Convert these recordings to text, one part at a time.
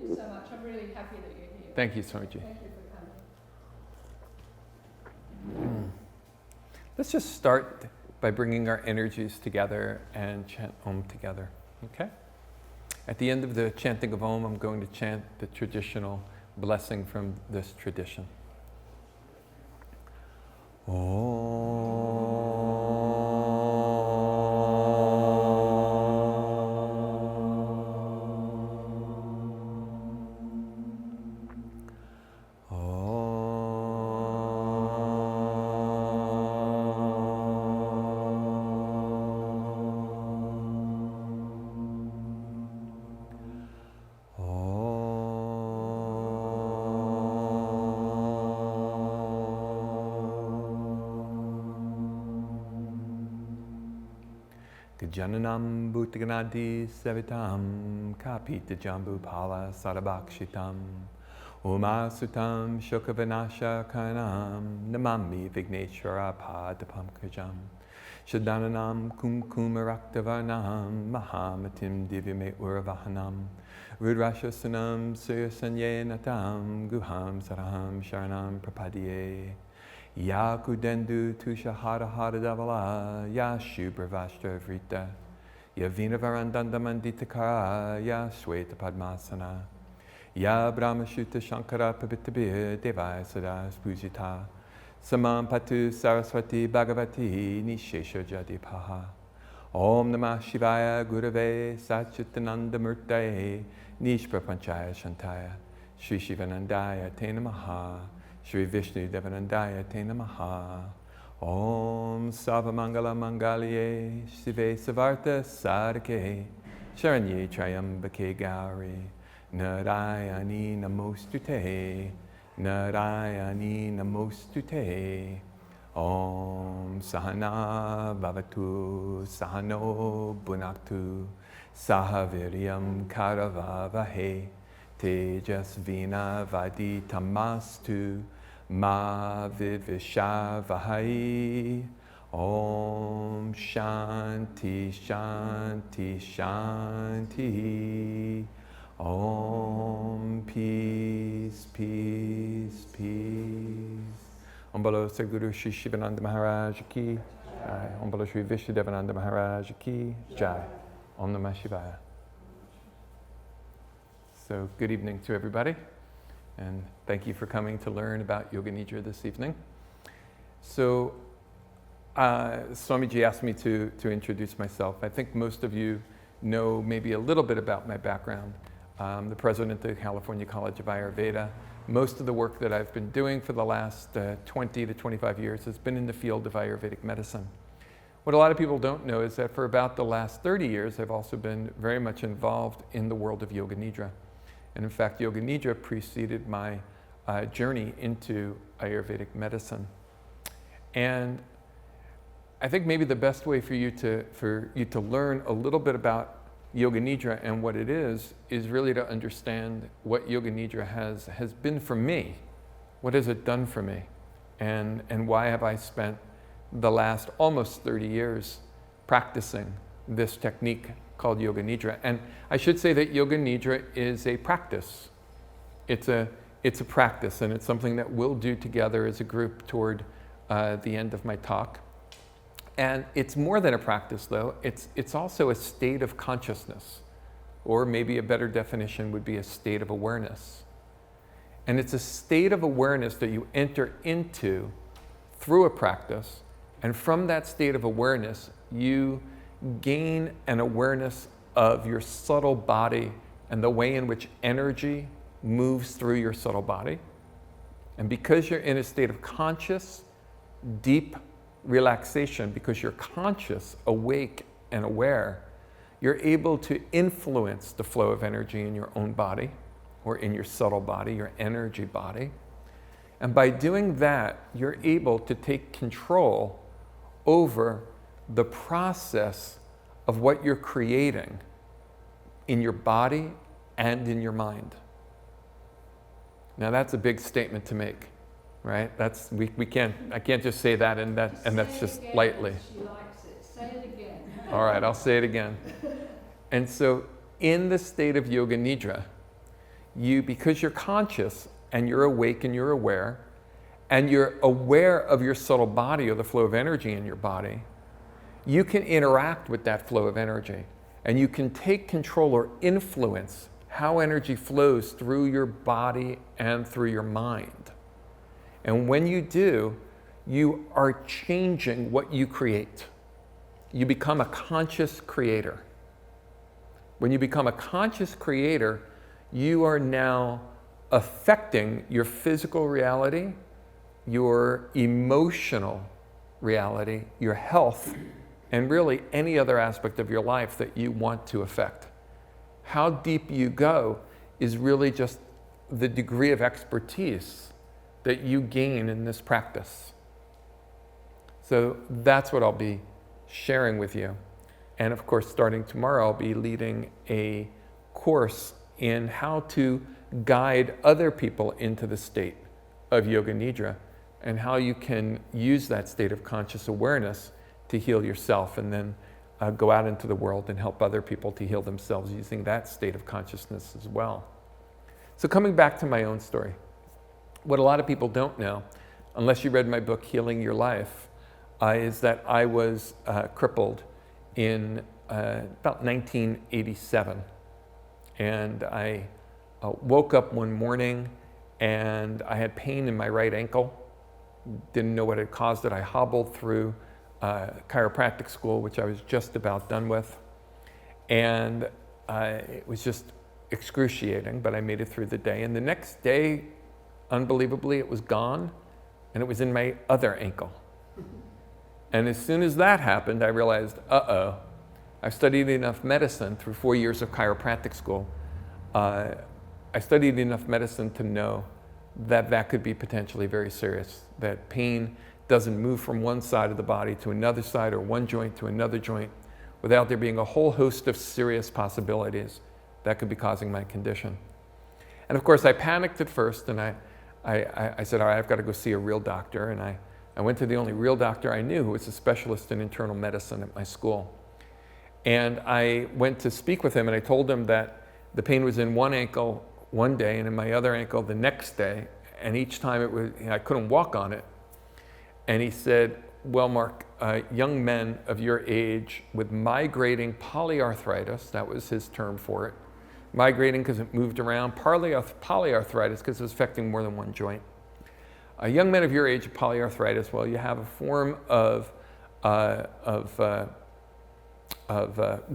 you so much. I'm really happy that you're here. Thank you, Swamiji. Thank you for coming. Let's just start by bringing our energies together and chant Om together, okay? At the end of the chanting of Om, I'm going to chant the traditional blessing from this tradition. Om. Jananam Bhutaganadi Savitam Kapita Jambu Pala Sarabakshitam Uma Sutam Shokavanasha Kanam Namami Vigneshwara Padapamkajam Shadananam Kumkumaraktavarnam Mahamatim Divyame Uravahanam Rudrashasanam Suyasanye Natam Guham Saraham Sharanam Prapadye Ya Kudendu Tusha Hara Hara Davala Ya Shubravashtra Vrita Ya Vina Varandanda Mandita Kara Ya Shweta Padmasana Ya Brahmashuta Shankara Pavitabir Devaya Sada Spujita Samam Patu Saraswati Bhagavati Nishesha Jadipaha Om Namah Shivaya Gurave Satchitananda Murtaye Nishprapanchaya Shantaya Shri Shivanandaya Te Namaha Shri Vishnu Devanandaya Te Namaha Om Savamangala Mangalye Shive Savarta Sadake Sharanye Triambake Gauri Narayani Namostute Narayani Namostute Om Sahana Bhavatu Sahano Bhunaktu Sahaviryam Karavavahe Tejasvina Vadi Tamastu Ma Vivishavahai Om Shanti Shanti Shanti Om Peace Peace Peace Om Bolo Sadguru Shri Shivananda Maharaj Ki Jai Om Bolo Shri Vishnudevananda Maharaj Ki Jai Om Namah Shivaya. So good evening to everybody, and thank you for coming to learn about Yoga Nidra this evening. So Swamiji asked me to introduce myself. I think most of you know maybe a little bit about my background. I'm the president of the California College of Ayurveda. Most of the work that I've been doing for the last 20 to 25 years has been in the field of Ayurvedic medicine. What a lot of people don't know is that for about the last 30 years, I've also been very much involved in the world of Yoga Nidra. And in fact, Yoga Nidra preceded my journey into Ayurvedic medicine. And I think maybe the best way for you to learn a little bit about Yoga Nidra and what it is really to understand what Yoga Nidra has been for me. What has it done for me? And why have I spent the last almost 30 years practicing this technique called Yoga Nidra. And I should say that Yoga Nidra is a practice. It's a practice, and it's something that we'll do together as a group toward the end of my talk. And it's more than a practice, though. It's also a state of consciousness, or maybe a better definition would be a state of awareness. And it's a state of awareness that you enter into through a practice, and from that state of awareness, you gain an awareness of your subtle body and the way in which energy moves through your subtle body. And because you're in a state of conscious, deep relaxation, because you're conscious, awake, and aware, you're able to influence the flow of energy in your own body, or in your subtle body, your energy body. And by doing that, you're able to take control over the process of what you're creating in your body and in your mind. Now that's a big statement to make, right? I can't just say that and that's just lightly. She likes it. Say it again. All right, I'll say it again. And so in the state of Yoga Nidra, because you're conscious and you're awake and you're aware of your subtle body or the flow of energy in your body, you can interact with that flow of energy. And you can take control or influence how energy flows through your body and through your mind. And when you do, you are changing what you create. You become a conscious creator. When you become a conscious creator, you are now affecting your physical reality, your emotional reality, your health, and really any other aspect of your life that you want to affect. How deep you go is really just the degree of expertise that you gain in this practice. So that's what I'll be sharing with you. And of course, starting tomorrow, I'll be leading a course in how to guide other people into the state of Yoga Nidra and how you can use that state of conscious awareness to heal yourself and then go out into the world and help other people to heal themselves using that state of consciousness as well. So coming back to my own story, what a lot of people don't know, unless you read my book, Healing Your Life, is that I was crippled in about 1987. And I woke up one morning and I had pain in my right ankle. Didn't know what had caused it. I hobbled through chiropractic school, which I was just about done with. And it was just excruciating, but I made it through the day. And the next day, unbelievably, it was gone, and it was in my other ankle. And as soon as that happened, I realized, uh-oh, I've studied enough medicine through 4 years of chiropractic school. I studied enough medicine to know that that could be potentially very serious, that pain doesn't move from one side of the body to another side or one joint to another joint without there being a whole host of serious possibilities that could be causing my condition. And of course, I panicked at first, and I said, all right, I've got to go see a real doctor. And I went to the only real doctor I knew, who was a specialist in internal medicine at my school. And I went to speak with him, and I told him that the pain was in one ankle one day and in my other ankle the next day, and each time it was, I couldn't walk on it. And he said, well, Mark, young men of your age with migrating polyarthritis, that was his term for it, migrating because it moved around, polyarthritis because it was affecting more than one joint. Young men of your age with polyarthritis, well, you have a form of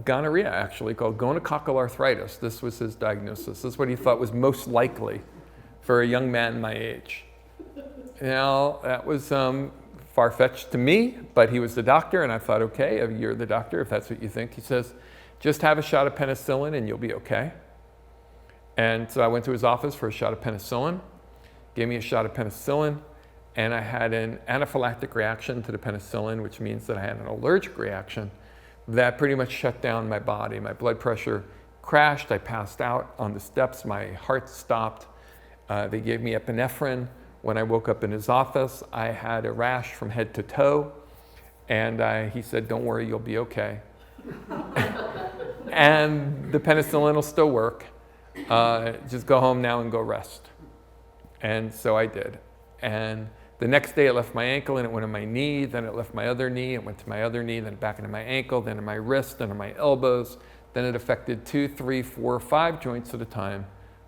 gonorrhea, actually, called gonococcal arthritis. This was his diagnosis. This is what he thought was most likely for a young man my age. Now, that was far-fetched to me, but he was the doctor, and I thought, okay, you're the doctor, if that's what you think. He says, just have a shot of penicillin and you'll be okay. And so I went to his office for a shot of penicillin, gave me a shot of penicillin, and I had an anaphylactic reaction to the penicillin, which means that I had an allergic reaction that pretty much shut down my body. My blood pressure crashed, I passed out on the steps, my heart stopped. They gave me epinephrine. When I woke up in his office, I had a rash from head to toe, and he said, don't worry, you'll be okay. And the penicillin will still work. Just go home now and go rest. And so I did. And the next day it left my ankle and it went in my knee, then it left my other knee, it went to my other knee, then back into my ankle, then in my wrist, then in my elbows. Then it affected 2, 3, 4, 5 joints at a time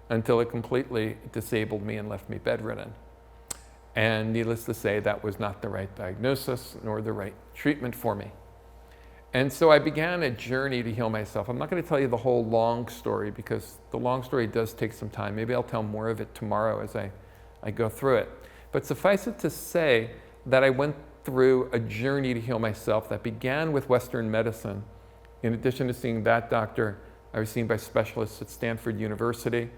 until it completely disabled me and left me bedridden. And needless to say, that was not the right diagnosis nor the right treatment for me. And so I began a journey to heal myself. I'm not going to tell you the whole long story because the long story does take some time. Maybe I'll tell more of it tomorrow as I go through it. But suffice it to say that I went through a journey to heal myself that began with Western medicine. In addition to seeing that doctor, I was seen by specialists at Stanford University.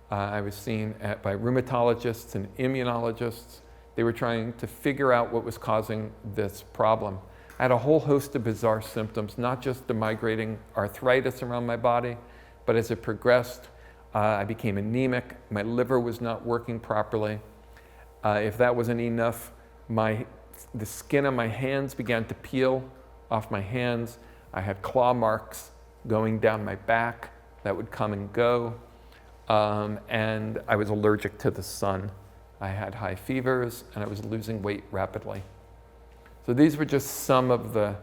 I was seen by rheumatologists and immunologists. They were trying to figure out what was causing this problem. I had a whole host of bizarre symptoms, not just the migrating arthritis around my body, but as it progressed, I became anemic. My liver was not working properly. If that wasn't enough, the skin on my hands began to peel off my hands. I had claw marks going down my back that would come and go. and I was allergic to the sun. I had high fevers, and I was losing weight rapidly. So these were just some of the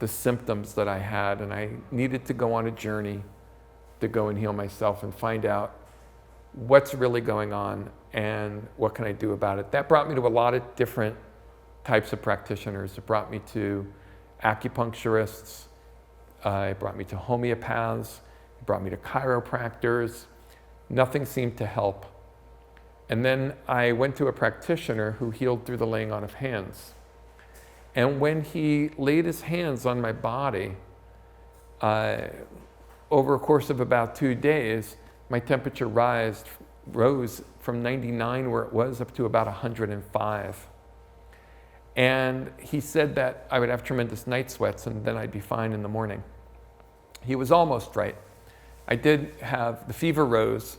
symptoms that I had, and I needed to go on a journey to go and heal myself and find out what's really going on and what can I do about it. That brought me to a lot of different types of practitioners. It brought me to acupuncturists, it brought me to homeopaths, it brought me to chiropractors. Nothing seemed to help. And then I went to a practitioner who healed through the laying on of hands. And when he laid his hands on my body, over a course of about 2 days, my temperature rose from 99 where it was up to about 105. And he said that I would have tremendous night sweats and then I'd be fine in the morning. He was almost right. I did have, the fever rose,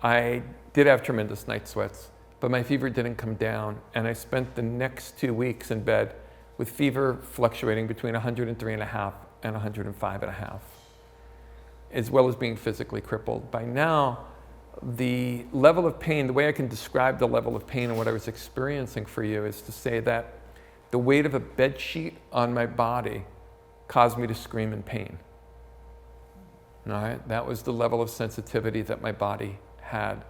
I did have tremendous night sweats, but my fever didn't come down, and I spent the next 2 weeks in bed with fever fluctuating between 103.5 and 105.5, as well as being physically crippled. By now, the level of pain, the way I can describe the level of pain and what I was experiencing for you is to say that the weight of a bed sheet on my body caused me to scream in pain. All right? That was the level of sensitivity that my body had.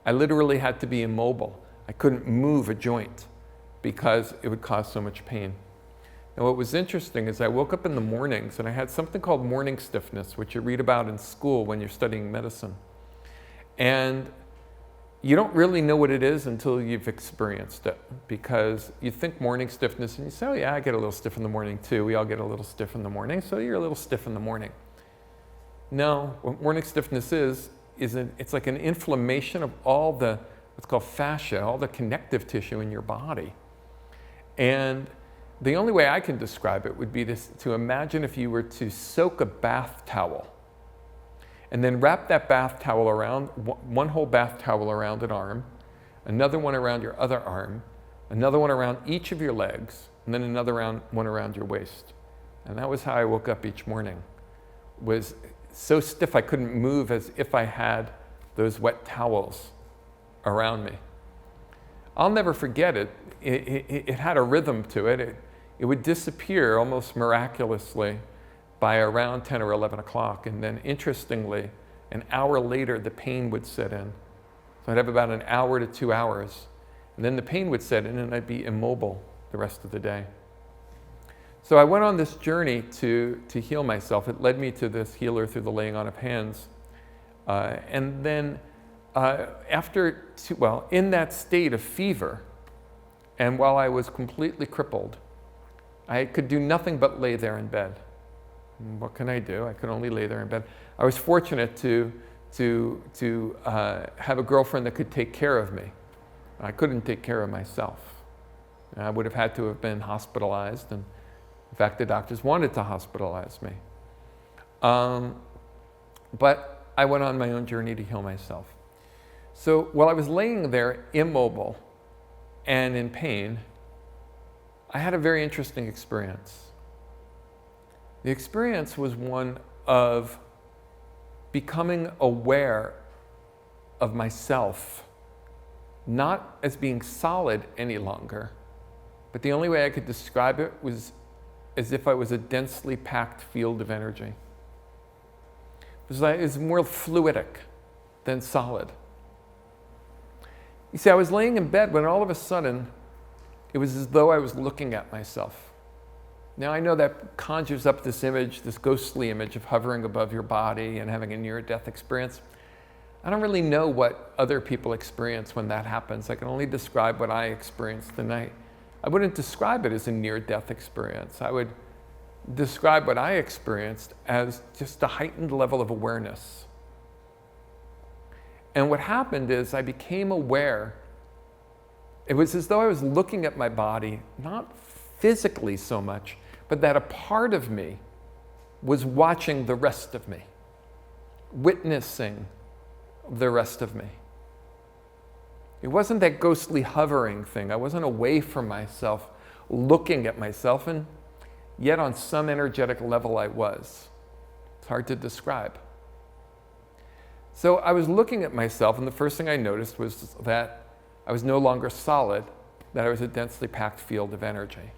I literally had to be immobile. I couldn't move a joint because it would cause so much pain. And what was interesting is I woke up in the mornings and I had something called morning stiffness, which you read about in school when you're studying medicine. And you don't really know what it is until you've experienced it, because you think morning stiffness and you say, oh yeah, I get a little stiff in the morning too. We all get a little stiff in the morning, so you're a little stiff in the morning. No, what morning stiffness is it's like an inflammation of all the, what's called fascia, all the connective tissue in your body. And the only way I can describe it would be to imagine if you were to soak a bath towel and then wrap that bath towel around, one whole bath towel around an arm, another one around your other arm, another one around each of your legs, and then another one around your waist. And that was how I woke up each morning. Was so stiff I couldn't move, as if I had those wet towels around me. I'll never forget it. It had a rhythm to it. It would disappear almost miraculously by around 10 or 11 o'clock. And then interestingly, an hour later, the pain would set in. So I'd have about an hour to 2 hours. And then the pain would set in and I'd be immobile the rest of the day. So I went on this journey to heal myself. It led me to this healer through the laying on of hands. And then in that state of fever, and while I was completely crippled, I could do nothing but lay there in bed. What can I do? I could only lay there in bed. I was fortunate to have a girlfriend that could take care of me. I couldn't take care of myself. I would have had to have been hospitalized, and in fact, the doctors wanted to hospitalize me. But I went on my own journey to heal myself. So while I was laying there immobile and in pain, I had a very interesting experience. The experience was one of becoming aware of myself, not as being solid any longer, but the only way I could describe it was as if I was a densely packed field of energy. It was more fluidic than solid. You see, I was laying in bed when all of a sudden, it was as though I was looking at myself. Now I know that conjures up this image, this ghostly image of hovering above your body and having a near-death experience. I don't really know what other people experience when that happens. I can only describe what I experienced the night. I wouldn't describe it as a near-death experience. I would describe what I experienced as just a heightened level of awareness. And what happened is I became aware. It was as though I was looking at my body, not physically so much, but that a part of me was watching the rest of me, witnessing the rest of me. It wasn't that ghostly hovering thing. I wasn't away from myself, looking at myself, and yet on some energetic level I was. It's hard to describe. So I was looking at myself, and the first thing I noticed was that I was no longer solid, that I was a densely packed field of energy.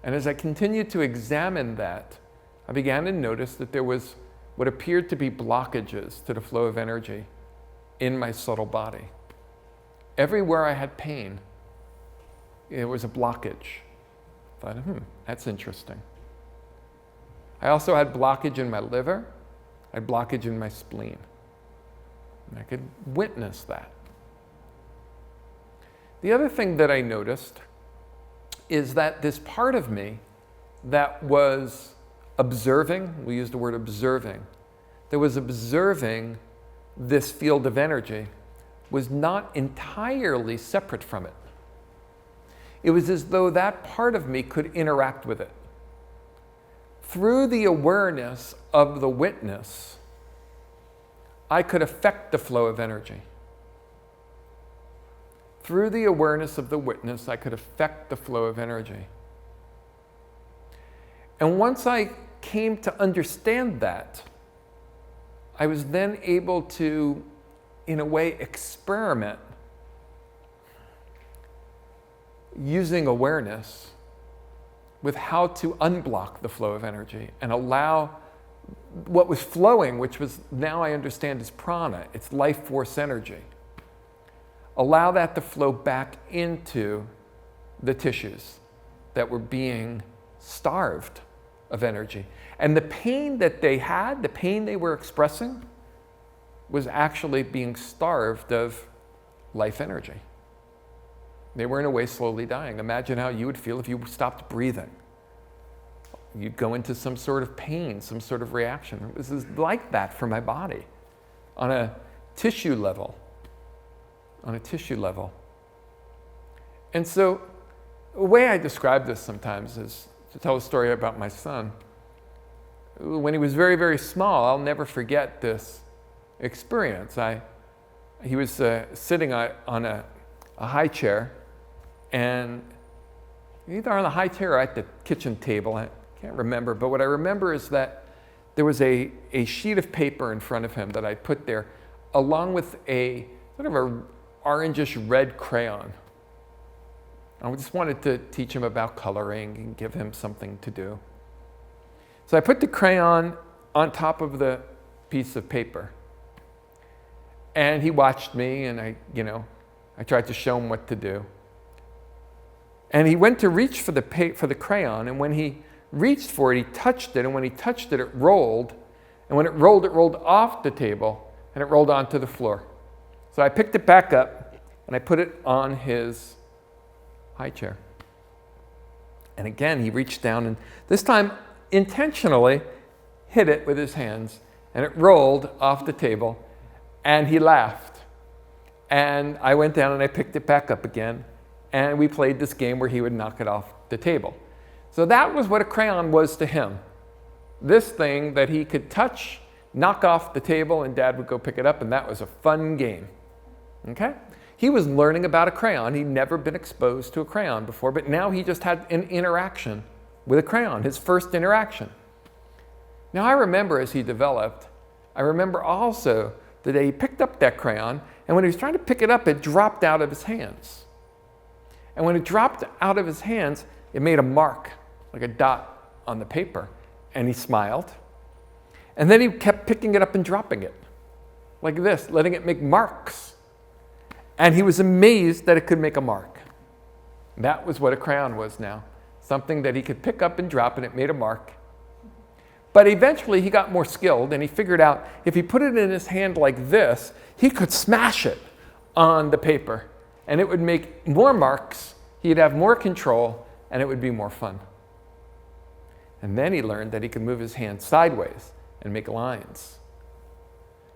And as I continued to examine that, I began to notice that there was what appeared to be blockages to the flow of energy in my subtle body. Everywhere I had pain, there was a blockage. I thought, that's interesting. I also had blockage in my liver. I had blockage in my spleen. And I could witness that. The other thing that I noticed is that this part of me that was observing, we use the word observing, that was observing this field of energy was not entirely separate from it. It was as though that part of me could interact with it. Through the awareness of the witness, I could affect the flow of energy. Through the awareness of the witness, I could affect the flow of energy. And once I came to understand that, I was then able to, in a way, experiment using awareness with how to unblock the flow of energy and allow what was flowing, which was now I understand is prana, it's life force energy. Allow that to flow back into the tissues that were being starved of energy. And the pain that they had, the pain they were expressing, was actually being starved of life energy. They were in a way slowly dying. Imagine how you would feel if you stopped breathing. You'd go into some sort of pain, some sort of reaction. This is like that for my body on a tissue level. On a tissue level. And so the way I describe this sometimes is to tell a story about my son. When he was very, very small, I'll never forget this experience. He was sitting on a high chair, and either on the high chair or at the kitchen table, I can't remember, but what I remember is that there was a sheet of paper in front of him that I put there, along with a sort of a orangish red crayon. I just wanted to teach him about coloring and give him something to do. So I put the crayon on top of the piece of paper. And he watched me, and I tried to show him what to do. And he went to reach for the crayon, and when he reached for it, he touched it, and when he touched it, it rolled. And when it rolled off the table, and it rolled onto the floor. So I picked it back up, and I put it on his high chair. And again, he reached down, and this time intentionally hit it with his hands, and it rolled off the table, and he laughed. And I went down and I picked it back up again, and we played this game where he would knock it off the table. So that was what a crayon was to him. This thing that he could touch, knock off the table, and Dad would go pick it up, and that was a fun game. Okay? He was learning about a crayon. He'd never been exposed to a crayon before, but now he just had an interaction with a crayon, his first interaction. Now I remember as he developed, I remember also the day he picked up that crayon, and when he was trying to pick it up, it dropped out of his hands. And when it dropped out of his hands, it made a mark, like a dot on the paper, and he smiled. And then he kept picking it up and dropping it, like this, letting it make marks. And he was amazed that it could make a mark. That was what a crayon was now. Something that he could pick up and drop, and it made a mark. But eventually he got more skilled, and he figured out if he put it in his hand like this, he could smash it on the paper, and it would make more marks, he'd have more control, and it would be more fun. And then he learned that he could move his hand sideways and make lines.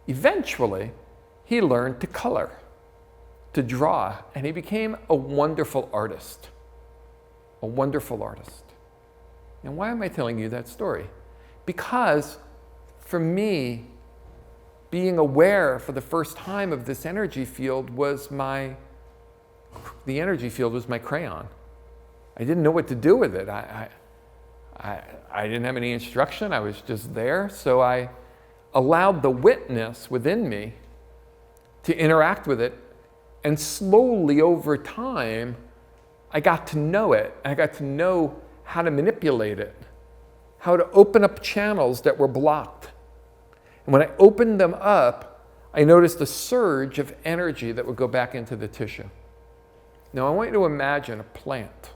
Eventually, he learned to color, to draw, and he became a wonderful artist. A wonderful artist. And why am I telling you that story? Because for me, being aware for the first time of this energy field was the energy field was my crayon. I didn't know what to do with it. I didn't have any instruction. I was just there. So I allowed the witness within me to interact with it, and slowly over time, I got to know it. I got to know how to manipulate it, how to open up channels that were blocked. And when I opened them up, I noticed a surge of energy that would go back into the tissue. Now I want you to imagine a plant.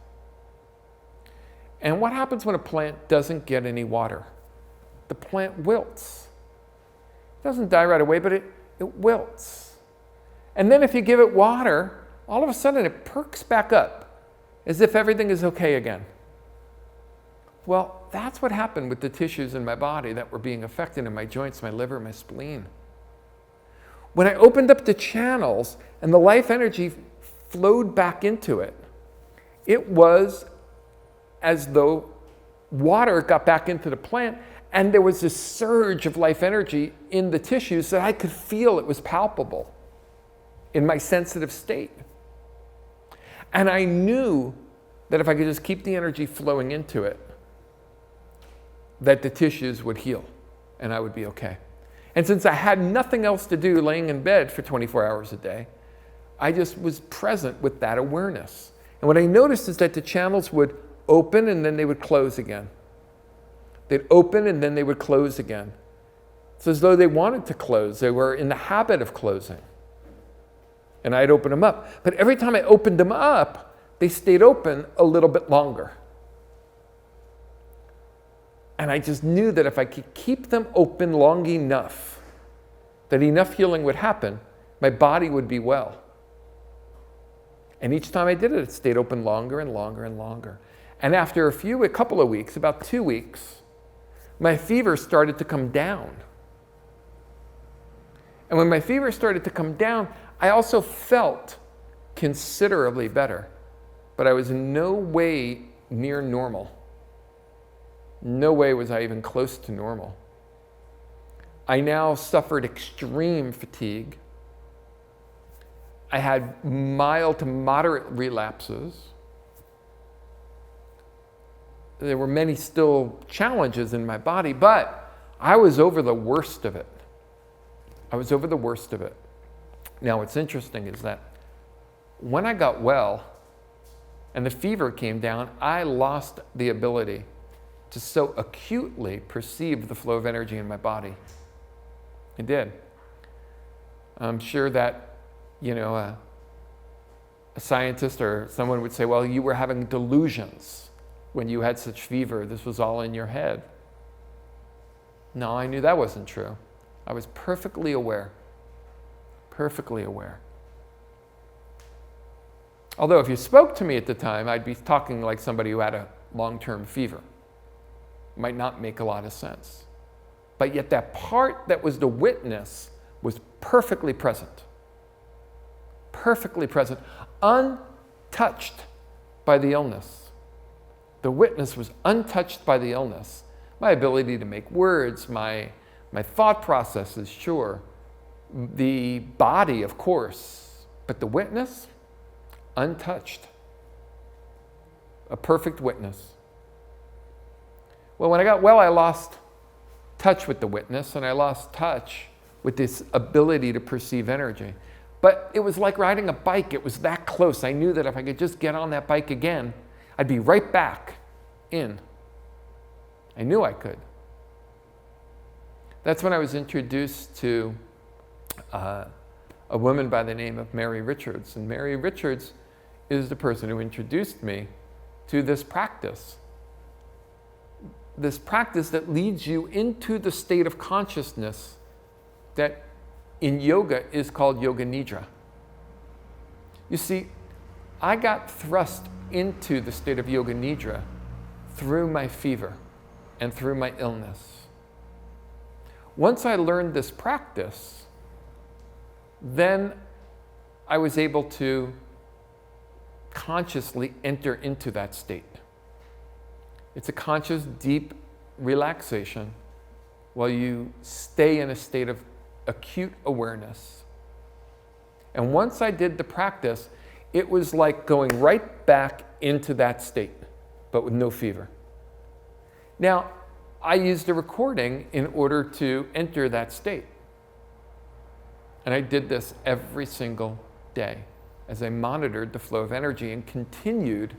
And what happens when a plant doesn't get any water? The plant wilts. It doesn't die right away, but it wilts. And then if you give it water, all of a sudden it perks back up as if everything is okay again. Well, that's what happened with the tissues in my body that were being affected in my joints, my liver, my spleen. When I opened up the channels and the life energy flowed back into it, it was as though water got back into the plant, and there was this surge of life energy in the tissues that I could feel. It was palpable in my sensitive state. And I knew that if I could just keep the energy flowing into it, that the tissues would heal and I would be okay. And since I had nothing else to do laying in bed for 24 hours a day, I just was present with that awareness. And what I noticed is that the channels would open and then they would close again. They'd open and then they would close again. It's as though they wanted to close. They were in the habit of closing. And I'd open them up. But every time I opened them up, they stayed open a little bit longer. And I just knew that if I could keep them open long enough, that enough healing would happen, my body would be well. And each time I did it, it stayed open longer and longer and longer. And after a couple of weeks, about 2 weeks, my fever started to come down. And when my fever started to come down, I also felt considerably better. But I was in no way near normal. No way was I even close to normal. I now suffered extreme fatigue. I had mild to moderate relapses. There were many still challenges in my body, but I was over the worst of it. I was over the worst of it. Now, what's interesting is that when I got well and the fever came down, I lost the ability to so acutely perceive the flow of energy in my body. I did. I'm sure that, a scientist or someone would say, well, you were having delusions when you had such fever. This was all in your head. No, I knew that wasn't true. I was perfectly aware. Perfectly aware. Although if you spoke to me at the time, I'd be talking like somebody who had a long-term fever. Might not make a lot of sense. But yet that part that was the witness was perfectly present. Perfectly present. Untouched by the illness. The witness was untouched by the illness. My ability to make words, my thought processes, sure. The body, of course. But the witness, untouched. A perfect witness. Well, when I got well, I lost touch with the witness, and I lost touch with this ability to perceive energy. But it was like riding a bike. It was that close. I knew that if I could just get on that bike again, I'd be right back in. I knew I could. That's when I was introduced to a woman by the name of Mary Richards. And Mary Richards is the person who introduced me to this practice. This practice that leads you into the state of consciousness that in yoga is called Yoga Nidra. You see, I got thrust into the state of Yoga Nidra through my fever and through my illness. Once I learned this practice, then I was able to consciously enter into that state. It's a conscious, deep relaxation while you stay in a state of acute awareness. And once I did the practice, it was like going right back into that state, but with no fever. Now, I used a recording in order to enter that state. And I did this every single day as I monitored the flow of energy and continued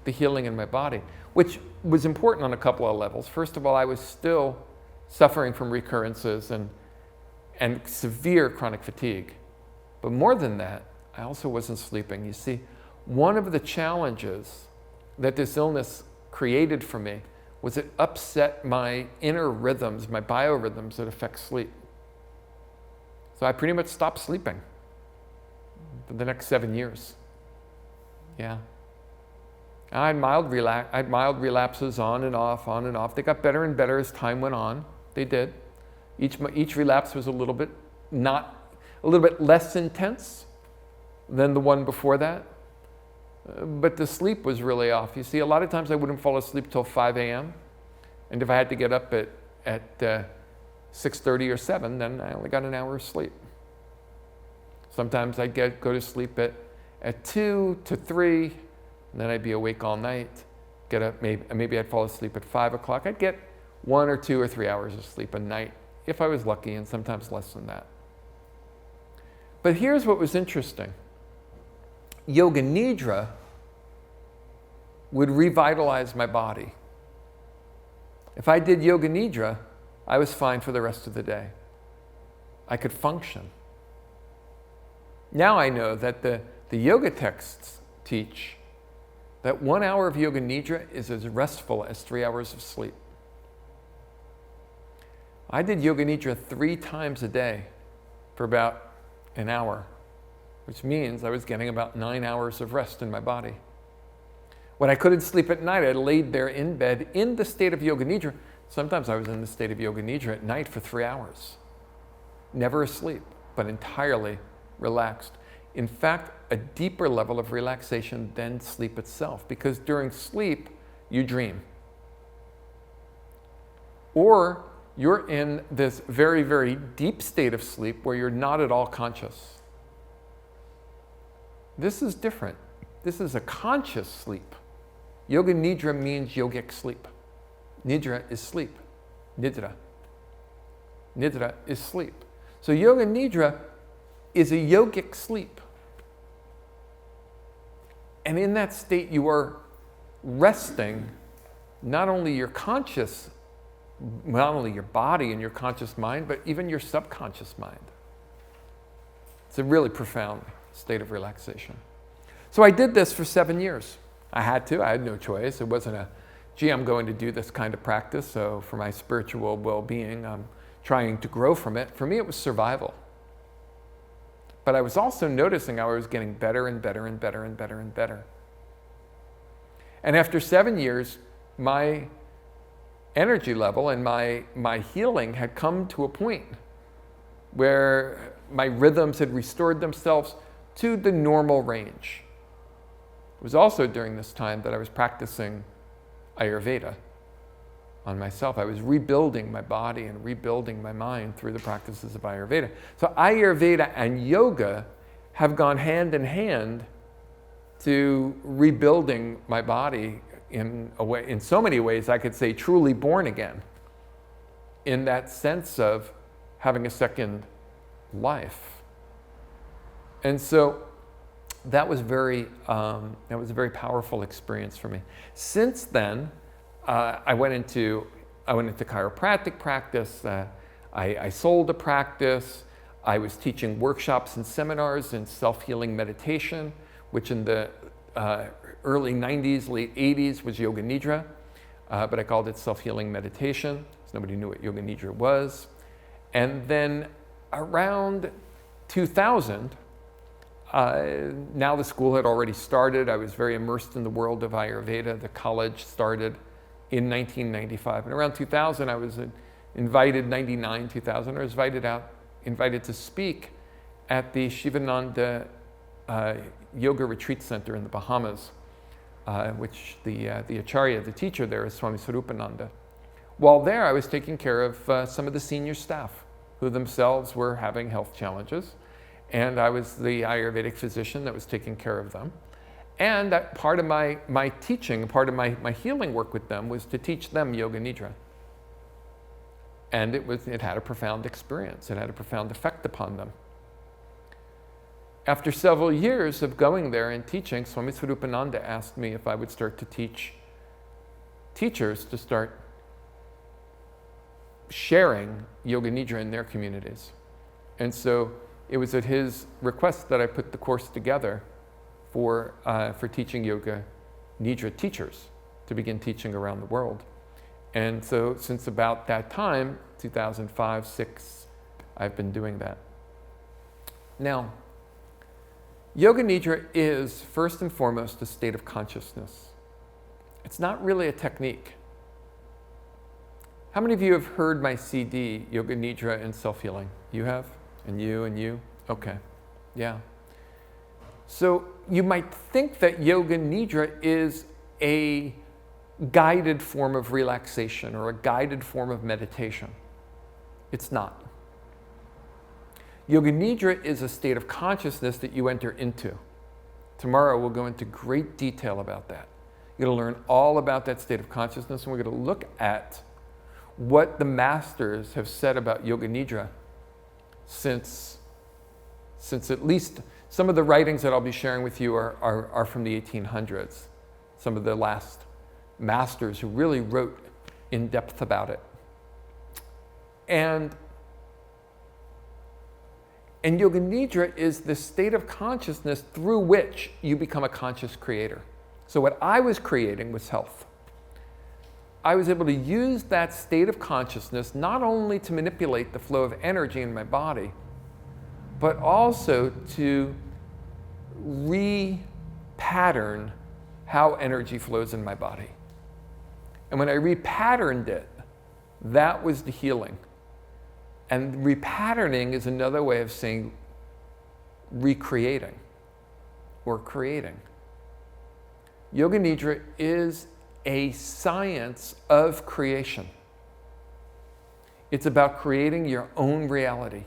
the healing in my body, which was important on a couple of levels. First of all, I was still suffering from recurrences and severe chronic fatigue. But more than that, I also wasn't sleeping. You see, one of the challenges that this illness created for me was it upset my inner rhythms, my biorhythms that affect sleep. So I pretty much stopped sleeping for the next 7 years. Yeah. I had mild relapses on and off, on and off. They got better and better as time went on. They did. Each relapse was a little bit less intense than the one before that. But the sleep was really off. You see, a lot of times I wouldn't fall asleep till 5 a.m. And if I had to get up at 6:30 or 7, then I only got an hour of sleep. Sometimes I'd go to sleep at 2 to 3, and then I'd be awake all night. Get up, maybe I'd fall asleep at 5 o'clock. I'd get 1 or 2 or 3 hours of sleep a night, if I was lucky, and sometimes less than that. But here's what was interesting. Yoga Nidra would revitalize my body. If I did Yoga Nidra, I was fine for the rest of the day. I could function. Now I know that the yoga texts teach that 1 hour of Yoga Nidra is as restful as 3 hours of sleep. I did Yoga Nidra 3 times a day for about an hour, which means I was getting about 9 hours of rest in my body. When I couldn't sleep at night, I laid there in bed in the state of Yoga Nidra. Sometimes I was in the state of Yoga Nidra at night for 3 hours. Never asleep, but entirely relaxed. In fact, a deeper level of relaxation than sleep itself, because during sleep, you dream. Or you're in this very, very deep state of sleep where you're not at all conscious. This is different. This is a conscious sleep. Yoga Nidra means yogic sleep. Nidra is sleep. Nidra. Nidra is sleep. So Yoga Nidra is a yogic sleep. And in that state, you are resting not only your conscious, not only your body and your conscious mind, but even your subconscious mind. It's a really profound state of relaxation. So I did this for 7 years. I had to. I had no choice. It wasn't gee, I'm going to do this kind of practice, so for my spiritual well-being, I'm trying to grow from it. For me, it was survival. But I was also noticing how I was getting better and better and better and better and better. And after 7 years, my energy level and my healing had come to a point where my rhythms had restored themselves to the normal range. It was also during this time that I was practicing Ayurveda on myself. I was rebuilding my body and rebuilding my mind through the practices of Ayurveda. So Ayurveda and yoga have gone hand in hand to rebuilding my body in a way, in so many ways I could say truly born again, in that sense of having a second life. And so that was a very powerful experience for me. Since then, I went into chiropractic practice. I sold a practice. I was teaching workshops and seminars in self-healing meditation, which in the early 90s, late 80s was Yoga Nidra, but I called it self-healing meditation, because nobody knew what Yoga Nidra was. And then around 2000, now the school had already started. I was very immersed in the world of Ayurveda. The college started in 1995. And around 2000, I was invited, 99, 2000, I was invited to speak at the Shivananda Yoga Retreat Center in the Bahamas, which the Acharya, the teacher there, is Swami Swarupananda. While there, I was taking care of some of the senior staff who themselves were having health challenges. And I was the Ayurvedic physician that was taking care of them. And that part of my teaching, part of my healing work with them was to teach them Yoga Nidra. And it had a profound experience. It had a profound effect upon them. After several years of going there and teaching, Swami Swarupananda asked me if I would start to teach teachers to start sharing Yoga Nidra in their communities. And so it was at his request that I put the course together for teaching Yoga Nidra teachers to begin teaching around the world. And so since about that time, 2005, 2006, I've been doing that. Now, Yoga Nidra is first and foremost a state of consciousness. It's not really a technique. How many of you have heard my CD, Yoga Nidra and Self-Healing? You have? And you and you? Okay, yeah. So you might think that Yoga Nidra is a guided form of relaxation or a guided form of meditation. It's not. Yoga Nidra is a state of consciousness that you enter into. Tomorrow we'll go into great detail about that. You're going to learn all about that state of consciousness, and we're going to look at what the masters have said about Yoga Nidra since at least some of the writings that I'll be sharing with you are from the 1800s. Some of the last masters who really wrote in depth about it. And Yoga Nidra is the state of consciousness through which you become a conscious creator. So what I was creating was health. I was able to use that state of consciousness not only to manipulate the flow of energy in my body, but also to repattern how energy flows in my body. And when I repatterned it, that was the healing. And repatterning is another way of saying recreating or creating. Yoga Nidra is a science of creation. It's about creating your own reality.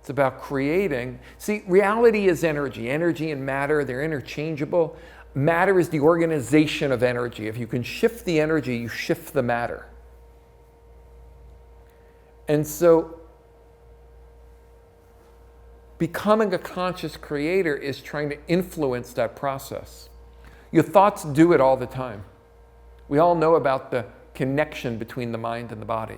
It's about creating. See, reality is energy. Energy and matter, they're interchangeable. Matter is the organization of energy. If you can shift the energy, you shift the matter. And so, becoming a conscious creator is trying to influence that process. Your thoughts do it all the time. We all know about the connection between the mind and the body.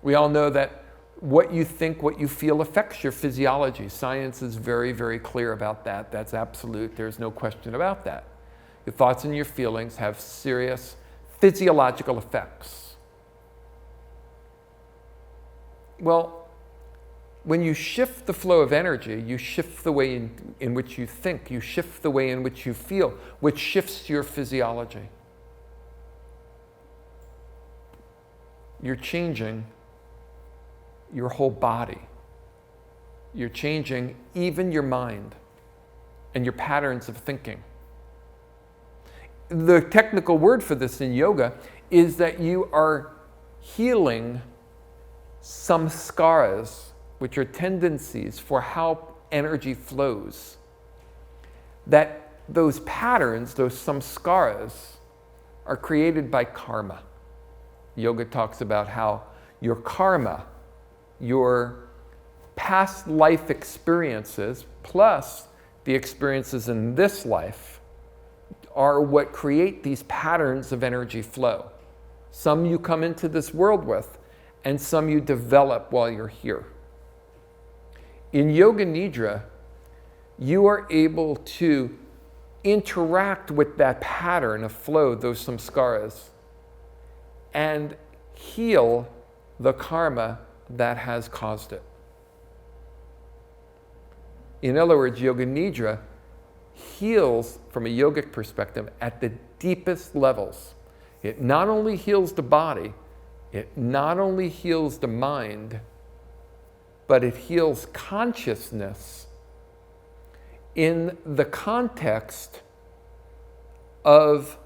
We all know that what you think, what you feel affects your physiology. Science is very, very clear about that. That's absolute. There's no question about that. Your thoughts and your feelings have serious physiological effects. Well, when you shift the flow of energy, you shift the way in which you think, you shift the way in which you feel, which shifts your physiology. You're changing your whole body. You're changing even your mind and your patterns of thinking. The technical word for this in yoga is that you are healing samskaras, which are tendencies for how energy flows. That those patterns, those samskaras, are created by karma. Yoga talks about how your karma, your past life experiences, plus the experiences in this life, are what create these patterns of energy flow. Some you come into this world with, and some you develop while you're here. In Yoga Nidra, you are able to interact with that pattern of flow, those samskaras, and heal the karma that has caused it. In other words, Yoga Nidra heals from a yogic perspective at the deepest levels. It not only heals the body, it not only heals the mind, but it heals consciousness in the context of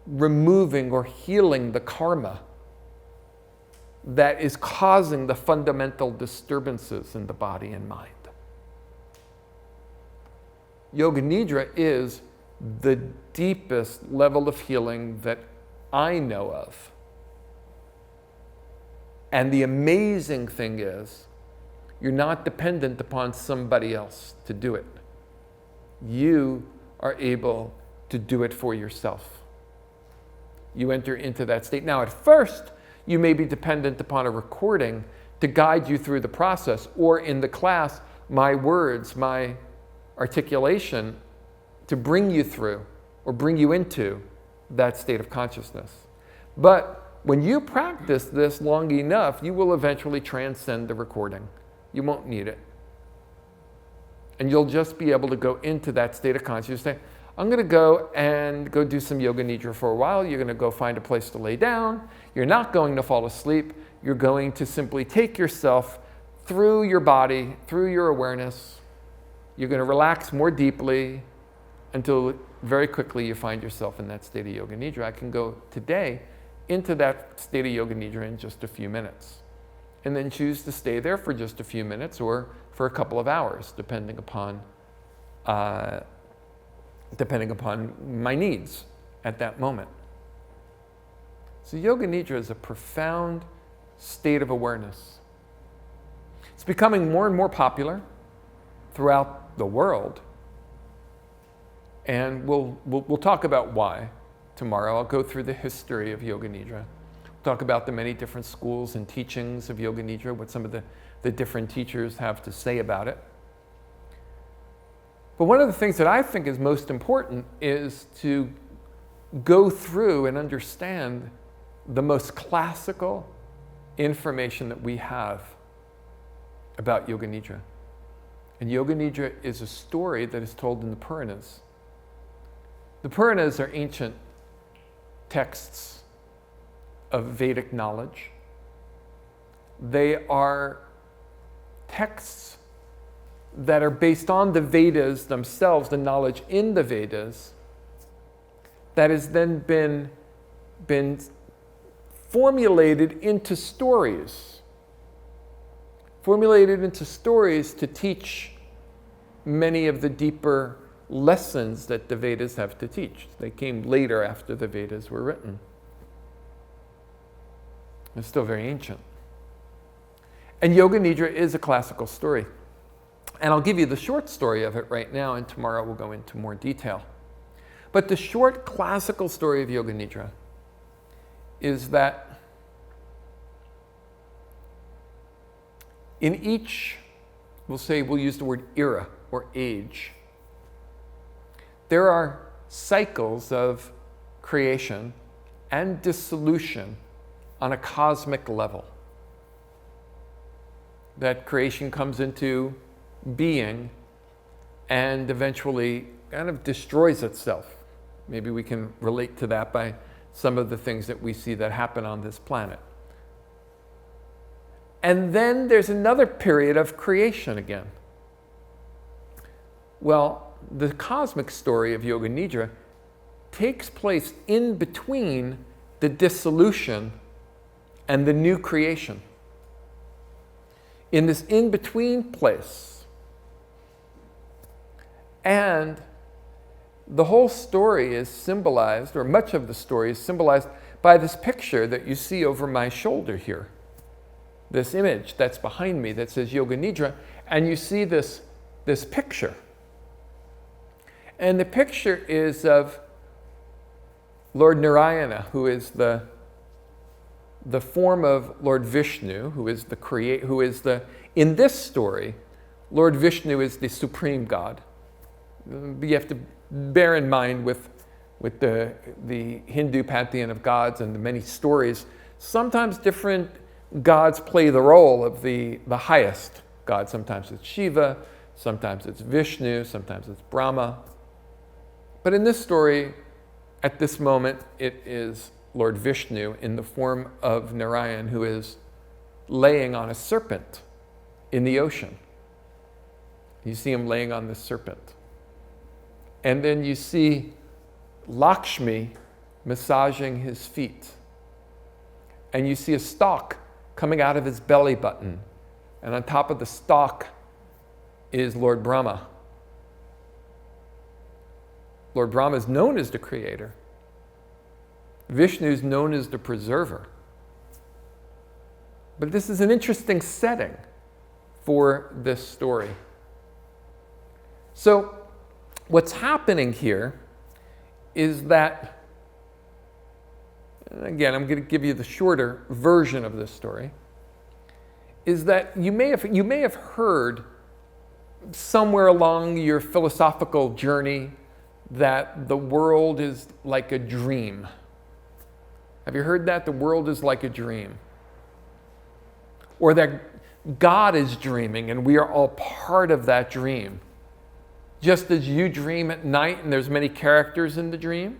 removing or healing the karma that is causing the fundamental disturbances in the body and mind. Yoga Nidra is the deepest level of healing that I know of. And the amazing thing is, you're not dependent upon somebody else to do it. You are able to do it for yourself. You enter into that state. Now, at first, you may be dependent upon a recording to guide you through the process, or in the class, my words, my articulation to bring you through or bring you into that state of consciousness. But when you practice this long enough, you will eventually transcend the recording. You won't need it. And you'll just be able to go into that state of consciousness. I'm going to go do some yoga nidra for a while. You're going to go find a place to lay down. You're not going to fall asleep. You're going to simply take yourself through your body, through your awareness. You're going to relax more deeply until very quickly you find yourself in that state of yoga nidra. I can go today into that state of yoga nidra in just a few minutes, and then choose to stay there for just a few minutes or for a couple of hours, depending upon my needs at that moment. So yoga nidra is a profound state of awareness. It's becoming more and more popular throughout the world. And we'll talk about why tomorrow. I'll go through the history of yoga nidra. Talk about the many different schools and teachings of yoga nidra, what some of the different teachers have to say about it. But one of the things that I think is most important is to go through and understand the most classical information that we have about yoga nidra. And yoga nidra is a story that is told in the Puranas. The Puranas are ancient texts of Vedic knowledge. They are texts that are based on the Vedas themselves, the knowledge in the Vedas, that has then been formulated into stories. Formulated into stories to teach many of the deeper lessons that the Vedas have to teach. They came later after the Vedas were written. They're still very ancient. And yoga nidra is a classical story. And I'll give you the short story of it right now, and tomorrow we'll go into more detail. But the short classical story of yoga nidra is that in each, we'll use the word era or age, there are cycles of creation and dissolution on a cosmic level. That creation comes into being and eventually kind of destroys itself. Maybe we can relate to that by some of the things that we see that happen on this planet. And then there's another period of creation again. Well, the cosmic story of yoga nidra takes place in between the dissolution and the new creation. In this in-between place. And the whole story is symbolized, or much of the story is symbolized by this picture that you see over my shoulder here. This image that's behind me that says yoga nidra, and you see this picture. And the picture is of Lord Narayana, who is the form of Lord Vishnu, who is in this story, Lord Vishnu is the supreme God. You have to bear in mind with the Hindu pantheon of gods and the many stories, sometimes different gods play the role of the highest god. Sometimes it's Shiva, sometimes it's Vishnu, sometimes it's Brahma. But in this story, at this moment, it is Lord Vishnu in the form of Narayan, who is laying on a serpent in the ocean. You see him laying on this serpent. And then you see Lakshmi massaging his feet. And you see a stalk coming out of his belly button. And on top of the stalk is Lord Brahma. Lord Brahma is known as the creator. Vishnu is known as the preserver. But this is an interesting setting for this story. So what's happening here is that, and again, I'm going to give you the shorter version of this story, is that you may have heard somewhere along your philosophical journey that the world is like a dream. Have you heard that? The world is like a dream. Or that God is dreaming and we are all part of that dream. Just as you dream at night and there's many characters in the dream,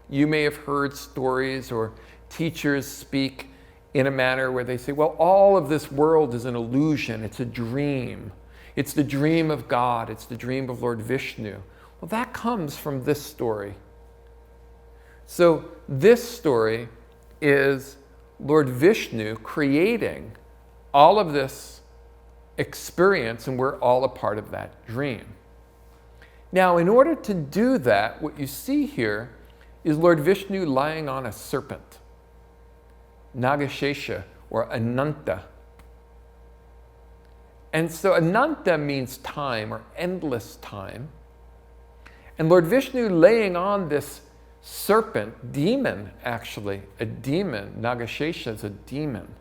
you may have heard stories or teachers speak in a manner where they say, well, all of this world is an illusion, it's a dream. It's the dream of God, it's the dream of Lord Vishnu. Well, that comes from this story. So this story is Lord Vishnu creating all of this experience, and we're all a part of that dream. Now, in order to do that, what you see here is Lord Vishnu lying on a serpent, Nagashesha, or Ananta. And so Ananta means time, or endless time. And Lord Vishnu laying on this serpent, demon actually, a demon, Nagashesha is a demon.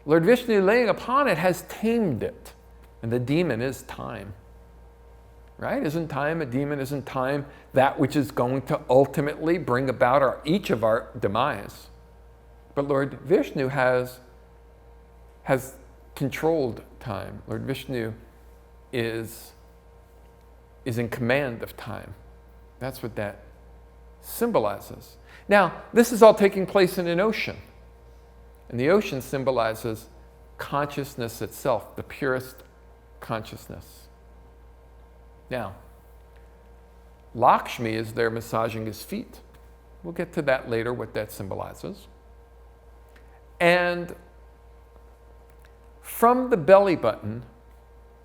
Lord Vishnu laying upon it has tamed it, and the demon is time. Right? Isn't time a demon? Isn't time that which is going to ultimately bring about each of our demise? But Lord Vishnu has controlled time. Lord Vishnu is in command of time. That's what that symbolizes. Now, this is all taking place in an ocean. And the ocean symbolizes consciousness itself, the purest consciousness. Now, Lakshmi is there massaging his feet. We'll get to that later, what that symbolizes. And from the belly button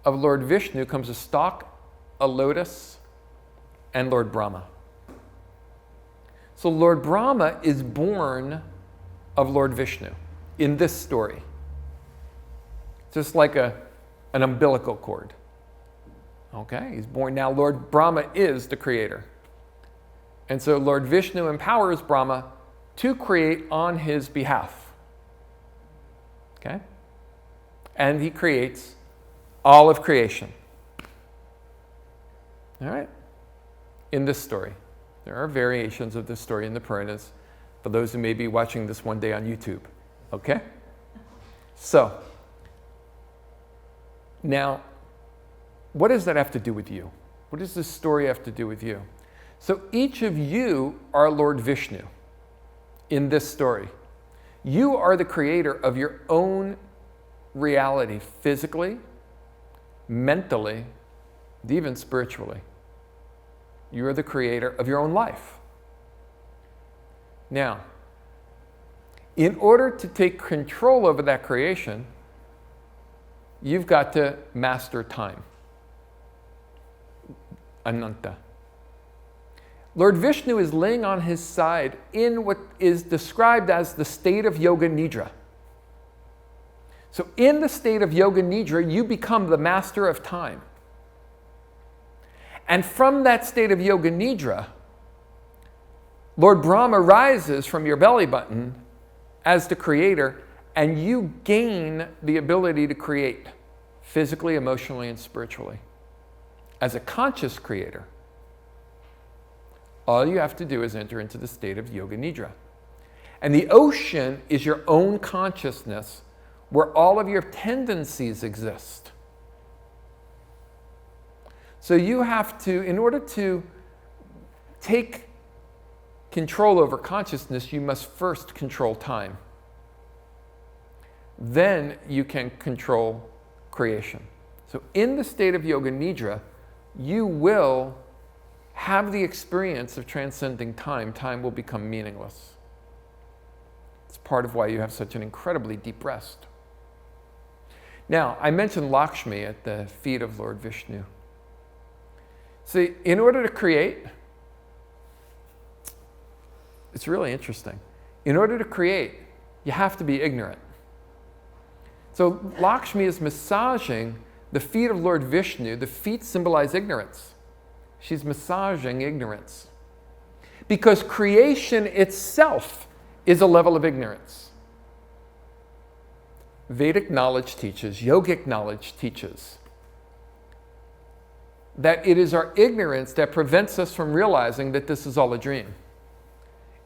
of Lord Vishnu comes a stalk, a lotus, and Lord Brahma. So Lord Brahma is born of Lord Vishnu in this story. Just like an umbilical cord. Okay, he's born. Now Lord Brahma is the creator. And so Lord Vishnu empowers Brahma to create on his behalf. Okay? And he creates all of creation. All right? In this story. There are variations of this story in the Puranas for those who may be watching this one day on YouTube. Okay? So, now, what does that have to do with you? What does this story have to do with you? So each of you are Lord Vishnu in this story. You are the creator of your own reality, physically, mentally, and even spiritually. You are the creator of your own life. Now, in order to take control over that creation, you've got to master time. Ananta. Lord Vishnu is laying on his side in what is described as the state of Yoga Nidra. So in the state of Yoga Nidra, you become the master of time. And from that state of Yoga Nidra, Lord Brahma rises from your belly button as the creator, and you gain the ability to create physically, emotionally, and spiritually. As a conscious creator, all you have to do is enter into the state of Yoga Nidra. And the ocean is your own consciousness where all of your tendencies exist. So you have to, in order to take control over consciousness, you must first control time. Then you can control creation. So in the state of Yoga Nidra, you will have the experience of transcending time. Time will become meaningless. It's part of why you have such an incredibly deep rest. Now, I mentioned Lakshmi at the feet of Lord Vishnu. See, in order to create, It's really interesting. In order to create, you have to be ignorant. So Lakshmi is massaging the feet of Lord Vishnu. The feet symbolize ignorance. She's massaging ignorance. Because creation itself is a level of ignorance. Vedic knowledge teaches, yogic knowledge teaches, that it is our ignorance that prevents us from realizing that this is all a dream.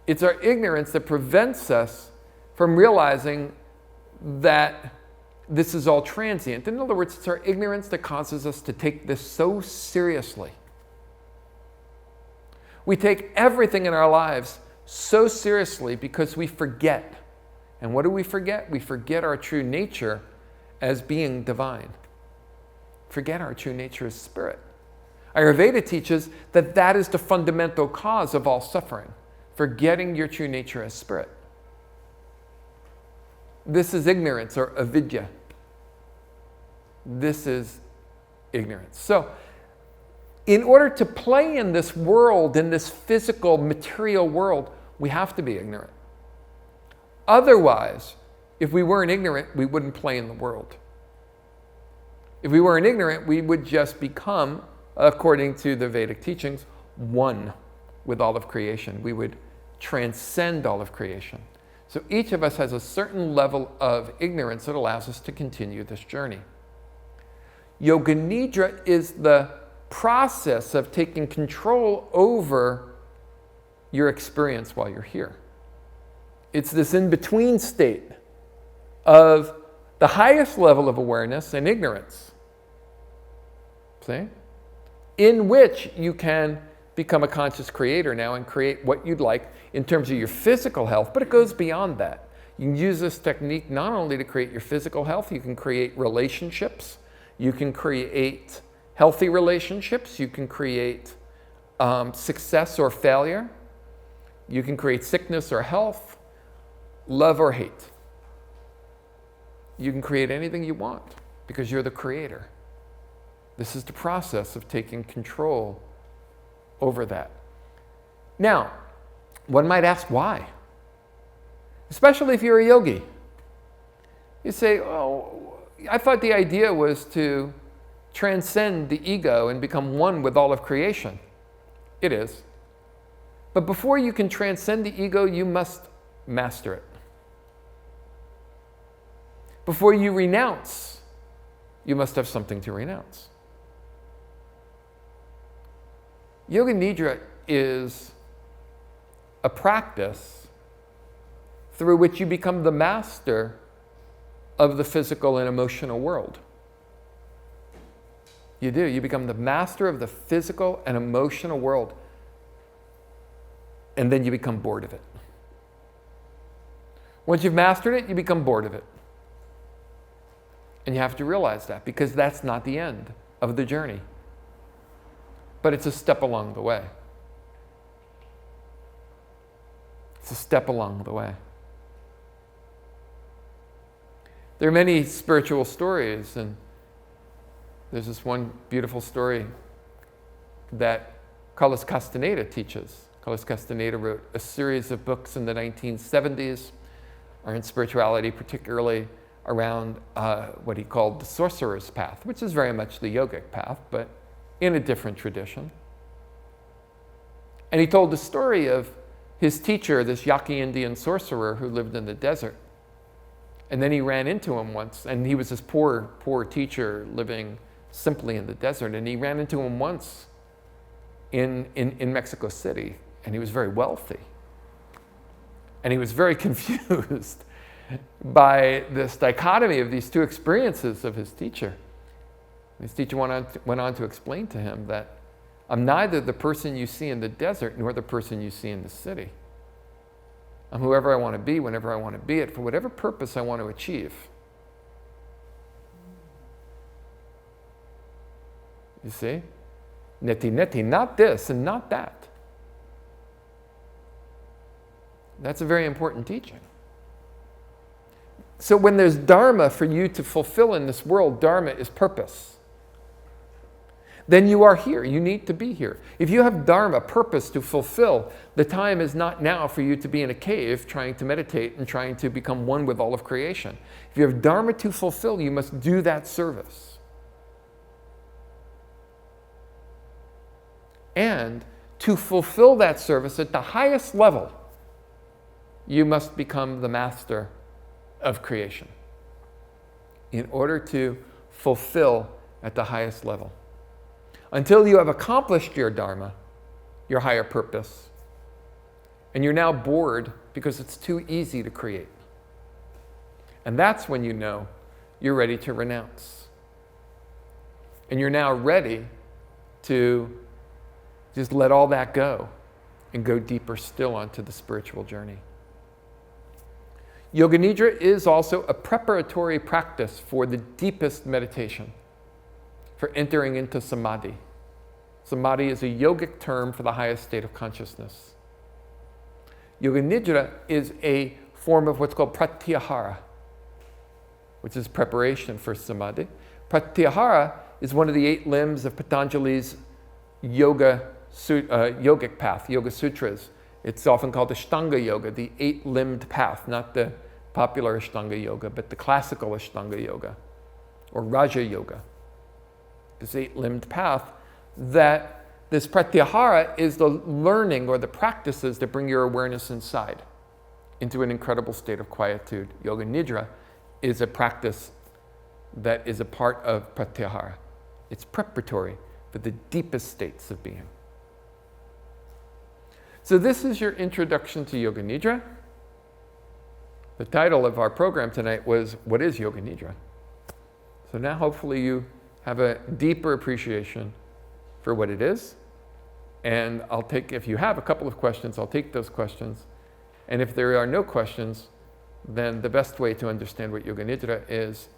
It's our ignorance that prevents us from realizing that this is all transient. In other words, it's our ignorance that causes us to take this so seriously. We take everything in our lives so seriously because we forget. And what do we forget? We forget our true nature as being divine. Forget our true nature as spirit. Ayurveda teaches that that is the fundamental cause of all suffering, forgetting your true nature as spirit. This is ignorance, or avidya. This is ignorance. So, in order to play in this world, in this physical, material world, we have to be ignorant. Otherwise, if we weren't ignorant, we wouldn't play in the world. If we weren't ignorant, we would just become, according to the Vedic teachings, one with all of creation. We would transcend all of creation. So each of us has a certain level of ignorance that allows us to continue this journey. Yoga Nidra is the process of taking control over your experience while you're here. It's this in-between state of the highest level of awareness and ignorance. See? In which you can become a conscious creator now and create what you'd like in terms of your physical health, but it goes beyond that. You can use this technique not only to create your physical health, you can create relationships, you can create healthy relationships, you can create success or failure, you can create sickness or health, love or hate. You can create anything you want because you're the creator. This is the process of taking control over that. Now, one might ask why? Especially if you're a yogi. You say, oh, I thought the idea was to transcend the ego and become one with all of creation. It is. But before you can transcend the ego, you must master it. Before you renounce, you must have something to renounce. Yoga Nidra is a practice through which you become the master of the physical and emotional world. You do. You become the master of the physical and emotional world. And then you become bored of it. Once you've mastered it, you become bored of it. And you have to realize that, because that's not the end of the journey. But it's a step along the way. It's a step along the way. There are many spiritual stories, and there's this one beautiful story that Carlos Castaneda teaches. Carlos Castaneda wrote a series of books in the 1970s, or in spirituality, particularly around what he called the sorcerer's path, which is very much the yogic path, but in a different tradition. And he told the story of his teacher, this Yaqui Indian sorcerer who lived in the desert. And then he ran into him once, and he was this poor teacher living simply in the desert, and he ran into him once in Mexico City, and he was very wealthy. And he was very confused by this dichotomy of these two experiences of his teacher. His teacher went on to explain to him that I'm neither the person you see in the desert nor the person you see in the city. I'm whoever I want to be, whenever I want to be it, for whatever purpose I want to achieve. You see? Neti, not this and not that. That's a very important teaching. So when there's dharma for you to fulfill in this world, dharma is purpose. then you are here. You need to be here. If you have dharma, purpose to fulfill, the time is not now for you to be in a cave trying to meditate and trying to become one with all of creation. If you have dharma to fulfill, you must do that service. And to fulfill that service at the highest level, you must become the master of creation in order to fulfill at the highest level. Until you have accomplished your dharma, your higher purpose, and you're now bored because it's too easy to create. And that's when you know you're ready to renounce. And you're now ready to just let all that go and go deeper still onto the spiritual journey. Yoga Nidra is also a preparatory practice for the deepest meditation, for entering into samadhi. Samadhi is a yogic term for the highest state of consciousness. Yoga Nidra is a form of what's called pratyahara, which is preparation for samadhi. Pratyahara is one of the 8 limbs of Patanjali's yogic path, Yoga Sutras. It's often called Ashtanga Yoga, the 8-limbed path, not the popular Ashtanga Yoga, but the classical Ashtanga Yoga, or Raja Yoga. This 8-limbed path, that this pratyahara is the learning or the practices that bring your awareness inside into an incredible state of quietude. Yoga Nidra is a practice that is a part of pratyahara. It's preparatory for the deepest states of being. So this is your introduction to Yoga Nidra. The title of our program tonight was, What is Yoga Nidra? So now hopefully you have a deeper appreciation for what it is. And I'll take, if you have a couple of questions, I'll take those questions. And if there are no questions, then the best way to understand what Yoga Nidra is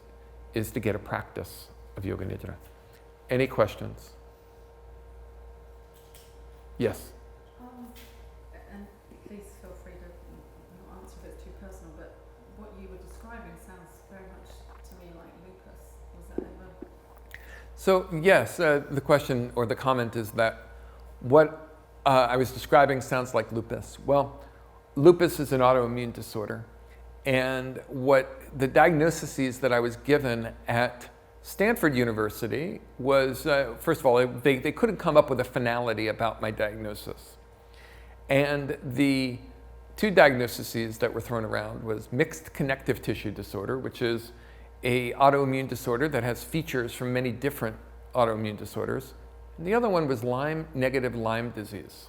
to get a practice of Yoga Nidra. Any questions? Yes? And please feel free to not answer if it's too personal, but what you were describing sounds very much to me like lupus. Was that ever? So yes, the question or the comment is that what I was describing sounds like lupus. Well, lupus is an autoimmune disorder. And what the diagnoses that I was given at Stanford University was, first of all, they couldn't come up with a finality about my diagnosis. And the 2 diagnoses that were thrown around was mixed connective tissue disorder, which is a autoimmune disorder that has features from many different autoimmune disorders. And the other one was negative Lyme disease.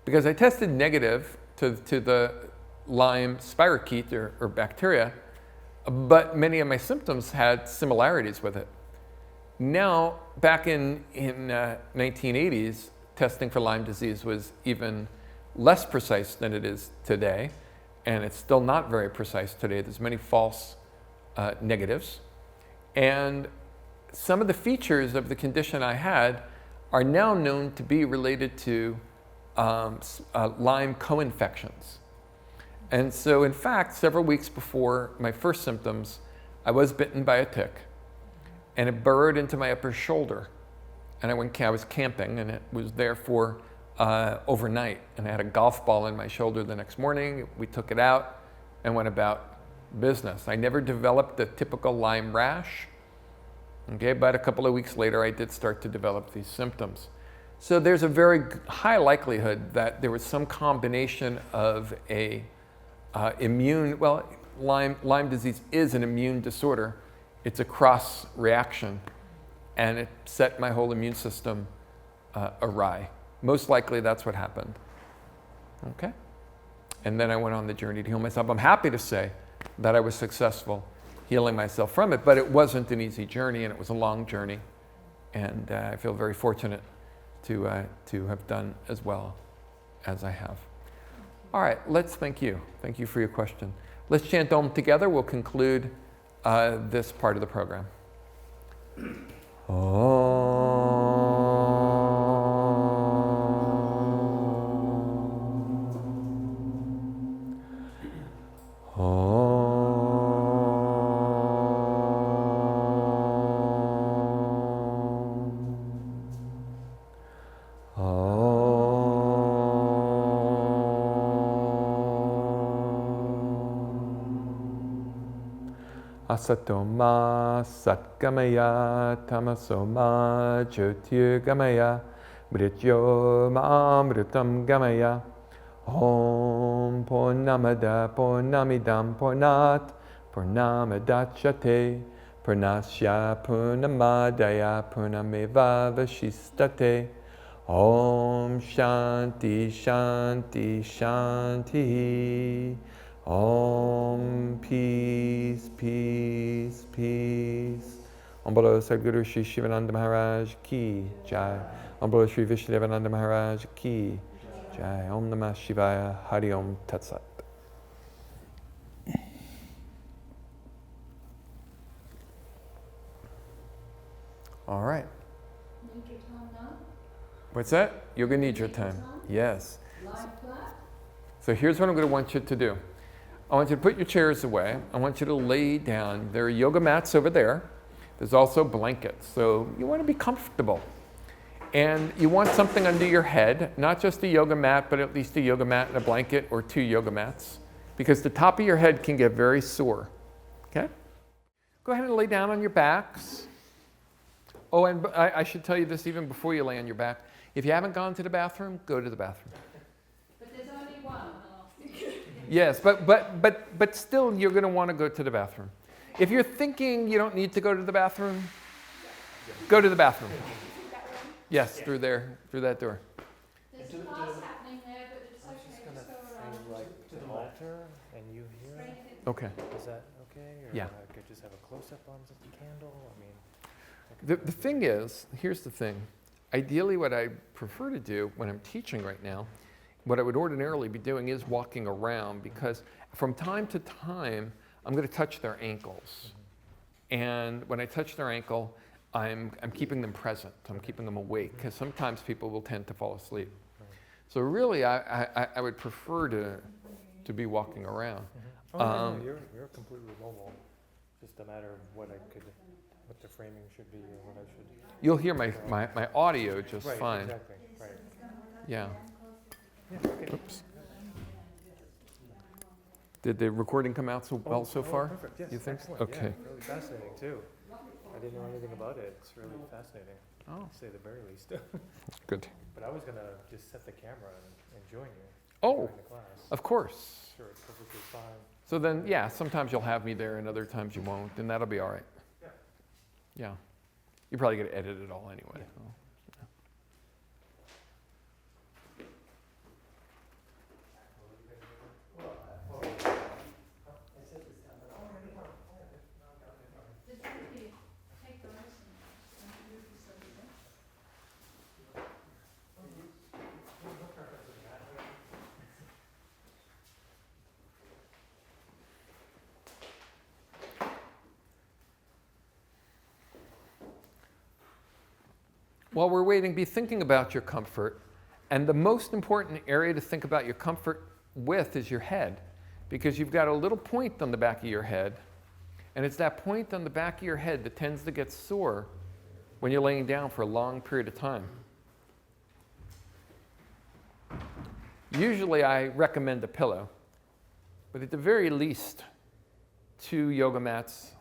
Because I tested negative to the Lyme spirochete or bacteria, but many of my symptoms had similarities with it. Now, back in 1980s, testing for Lyme disease was even less precise than it is today, and it's still not very precise today. There's many false negatives. And some of the features of the condition I had are now known to be related to Lyme co-infections. And so, in fact, several weeks before my first symptoms, I was bitten by a tick, and it burrowed into my upper shoulder. And I was camping, and it was there for overnight. And I had a golf ball in my shoulder the next morning. We took it out and went about business. I never developed the typical Lyme rash. Okay, but a couple of weeks later, I did start to develop these symptoms. So there's a very high likelihood that there was some combination of a Lyme disease is an immune disorder. It's a cross reaction, and it set my whole immune system awry. Most likely that's what happened. Okay? And then I went on the journey to heal myself. I'm happy to say that I was successful healing myself from it, but it wasn't an easy journey, and it was a long journey. And I feel very fortunate to have done as well as I have. All right, let's thank you. Thank you for your question. Let's chant Om together. We'll conclude this part of the program. Asatoma satgamaya tamasoma jyotirgamaya mrityoma amritam gamaya. Om Purnamada Purnamidam Purnat Purnamadachyate Purnasya Purnamadaya Purnameva Vashistate. Om Shanti Shanti Shanti. Om Peace Peace Peace. Om Bolo Sadguru Shri Shivananda Maharaj Ki Jai. Om Bolo Shri Vishnudevananda Maharaj Ki Jai. Om Namah Shivaya. Hari Om Tat Sat. All right. Nidra time now. What's that? Yoga Nidra time. Yes. Lie flat. So here's what I'm going to want you to do. I want you to put your chairs away. I want you to lay down. There are yoga mats over there. There's also blankets. So you want to be comfortable. And you want something under your head, not just a yoga mat, but at least a yoga mat and a blanket or 2 yoga mats, because the top of your head can get very sore. Okay? Go ahead and lay down on your backs. Oh, and I should tell you this even before you lay on your back. If you haven't gone to the bathroom, go to the bathroom. But there's only one. Yes, but still you're going to want to go to the bathroom. If you're thinking you don't need to go to the bathroom, go to the bathroom. Yes, through there, through that door. There's a class happening there, but it's okay. Just go around. Like to the altar and you here? Straight in. Okay. Is that okay? Or Yeah. I could just have a close-up on the candle? I mean, The thing is, here's the thing. Ideally, what I prefer to do when I'm teaching right now, what I would ordinarily be doing is walking around, because from time to time, I'm going to touch their ankles. And when I touch their ankle, I'm keeping them present. I'm keeping them awake, because sometimes people will tend to fall asleep. So really, I would prefer to be walking around. oh, no, you're completely mobile. Just a matter of what the framing should be or what I should. You'll hear my audio just Right, fine. exactly, right. Yeah. Yeah, okay. Oops. Did the recording come out so well so far? Perfect, yes, You think? excellent, Okay. yeah, really fascinating too. I didn't know anything about it. It's really fascinating, Oh, to say the very least. good. But I was gonna just set the camera and join you Oh, during the class. of course. Sure, it's perfectly fine. So then, yeah, sometimes you'll have me there and other times you won't, and that'll be all right. Yeah. Yeah. You're probably going to edit it all anyway. Yeah. So. Just take the rest and do this over there. While we're waiting, be thinking about your comfort. And the most important area to think about your comfort with is your head, because you've got a little point on the back of your head, and it's that point on the back of your head that tends to get sore when you're laying down for a long period of time. Usually I recommend a pillow, but at the very least, 2 yoga mats.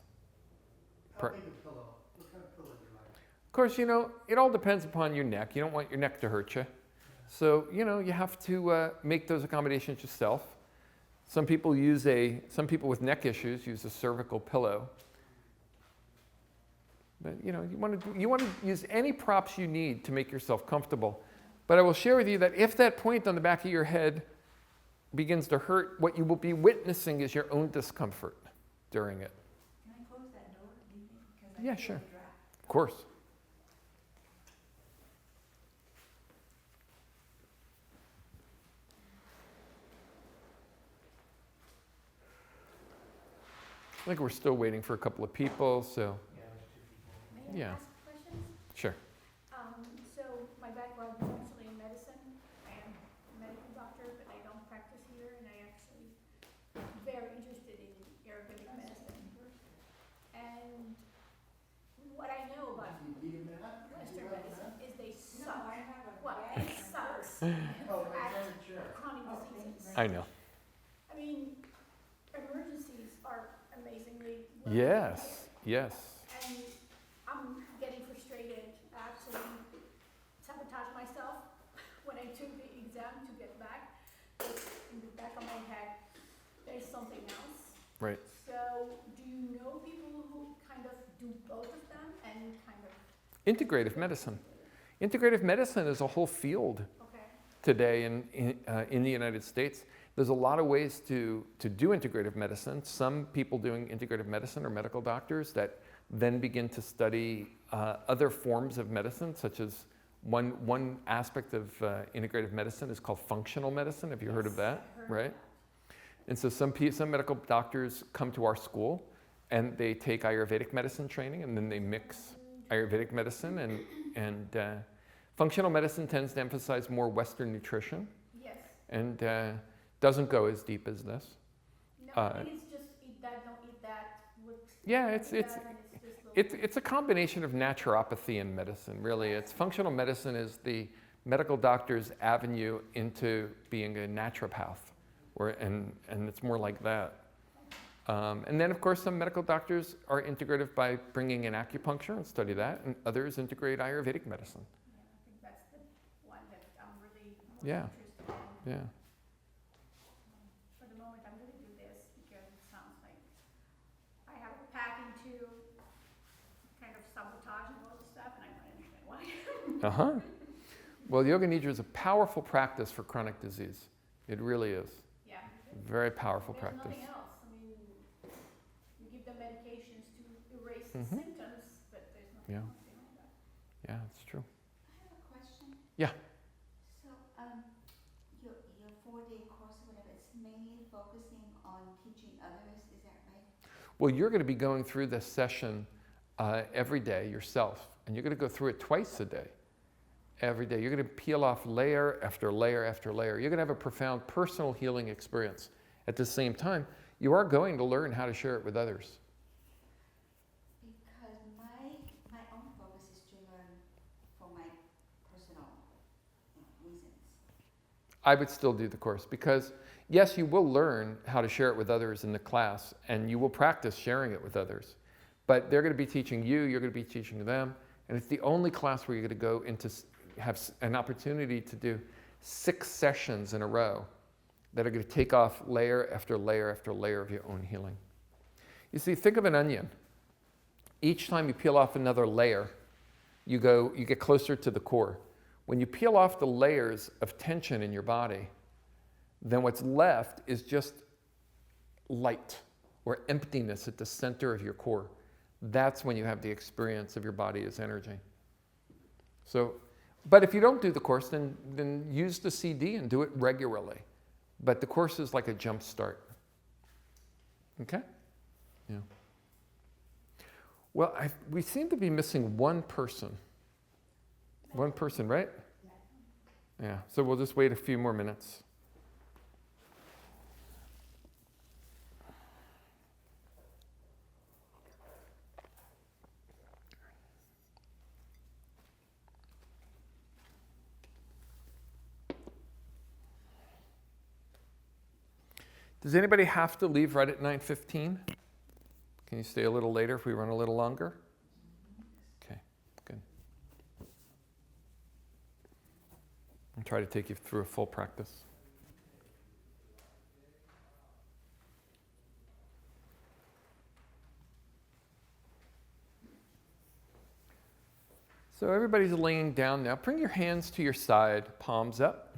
How big a pillow? What kind of pillow do you like? Of course, it all depends upon your neck. You don't want your neck to hurt you. So, you have to make those accommodations yourself. Some people with neck issues use a cervical pillow. But, you want to use any props you need to make yourself comfortable. But I will share with you that if that point on the back of your head begins to hurt, what you will be witnessing is your own discomfort during it. Can I close that door, do you think? 'Cause I Yeah, feel sure. the draft. Of course. I think we're still waiting for a couple of people, so May Yeah. I ask questions? sure. So my background is actually in medicine. I am a medical doctor, but I don't practice here, and I actually am very interested in Ayurvedic medicine. And what I know about Do you need a mat? Western medicine is they No, suck. I have a Well, bag. it sucks Oh, my at very chair. chronic diseases. I know. I mean, emergencies are amazingly Yes, yes. And I'm getting frustrated, actually sabotage myself when I took the exam to get back. But in the back of my head, there's something else. Right. So, do you know people who kind of do both of them and kind of? Integrative medicine. Integrative medicine is a whole field Okay. today in the United States. There's a lot of ways to do integrative medicine. Some people doing integrative medicine are medical doctors that then begin to study other forms of medicine, such as one aspect of integrative medicine is called functional medicine. Have you heard of that? I heard Right? of that. And so some medical doctors come to our school and they take Ayurvedic medicine training, and then they mix Ayurvedic medicine and functional medicine tends to emphasize more Western nutrition Yes. and doesn't go as deep as this. No, I think it's just eat that, don't eat that. Yeah, Eat it's that, and just little- it's a combination of naturopathy and medicine, really. It's functional medicine is the medical doctor's avenue into being a naturopath, and it's more like that. And then, of course, some medical doctors are integrative by bringing in acupuncture and study that, and others integrate Ayurvedic medicine. Yeah, I think that's the one that I'm really Yeah. interested in. Yeah. For the moment, I'm gonna do this because it sounds like I have a path into kind of sabotaging all the stuff, and I want to understand why. Uh-huh. Well, Yoga Nidra is a powerful practice for chronic disease. It really is. Yeah. Very powerful There's practice. nothing else. I mean, you give them medications to erase Mhm. the symptoms, but there's nothing Yeah. else beyond that. Yeah, it's true. I have a question. Yeah. So, your 4-day course or whatever, it's mainly focusing on teaching others, is that right? Well, you're going to be going through this session every day yourself, and you're going to go through it twice a day. Every day. You're going to peel off layer after layer after layer. You're going to have a profound personal healing experience. At the same time, you are going to learn how to share it with others. Because my own focus is to learn for my personal reasons. I would still do the course because, yes, you will learn how to share it with others in the class, and you will practice sharing it with others. But they're going to be teaching you, you're going to be teaching them, and it's the only class where you're going to go into have an opportunity to do 6 sessions in a row that are going to take off layer after layer after layer of your own healing. You see, think of an onion. Each time you peel off another layer, you get closer to the core. When you peel off the layers of tension in your body, then what's left is just light or emptiness at the center of your core. That's when you have the experience of your body as energy. So, but if you don't do the course, then use the CD and do it regularly. But the course is like a jump start. Okay? Yeah. Well, we seem to be missing one person. One person, right? Yeah. So we'll just wait a few more minutes. Does anybody have to leave right at 9:15? Can you stay a little later if we run a little longer? Okay, good. I'll try to take you through a full practice. So everybody's laying down now. Bring your hands to your side, palms up.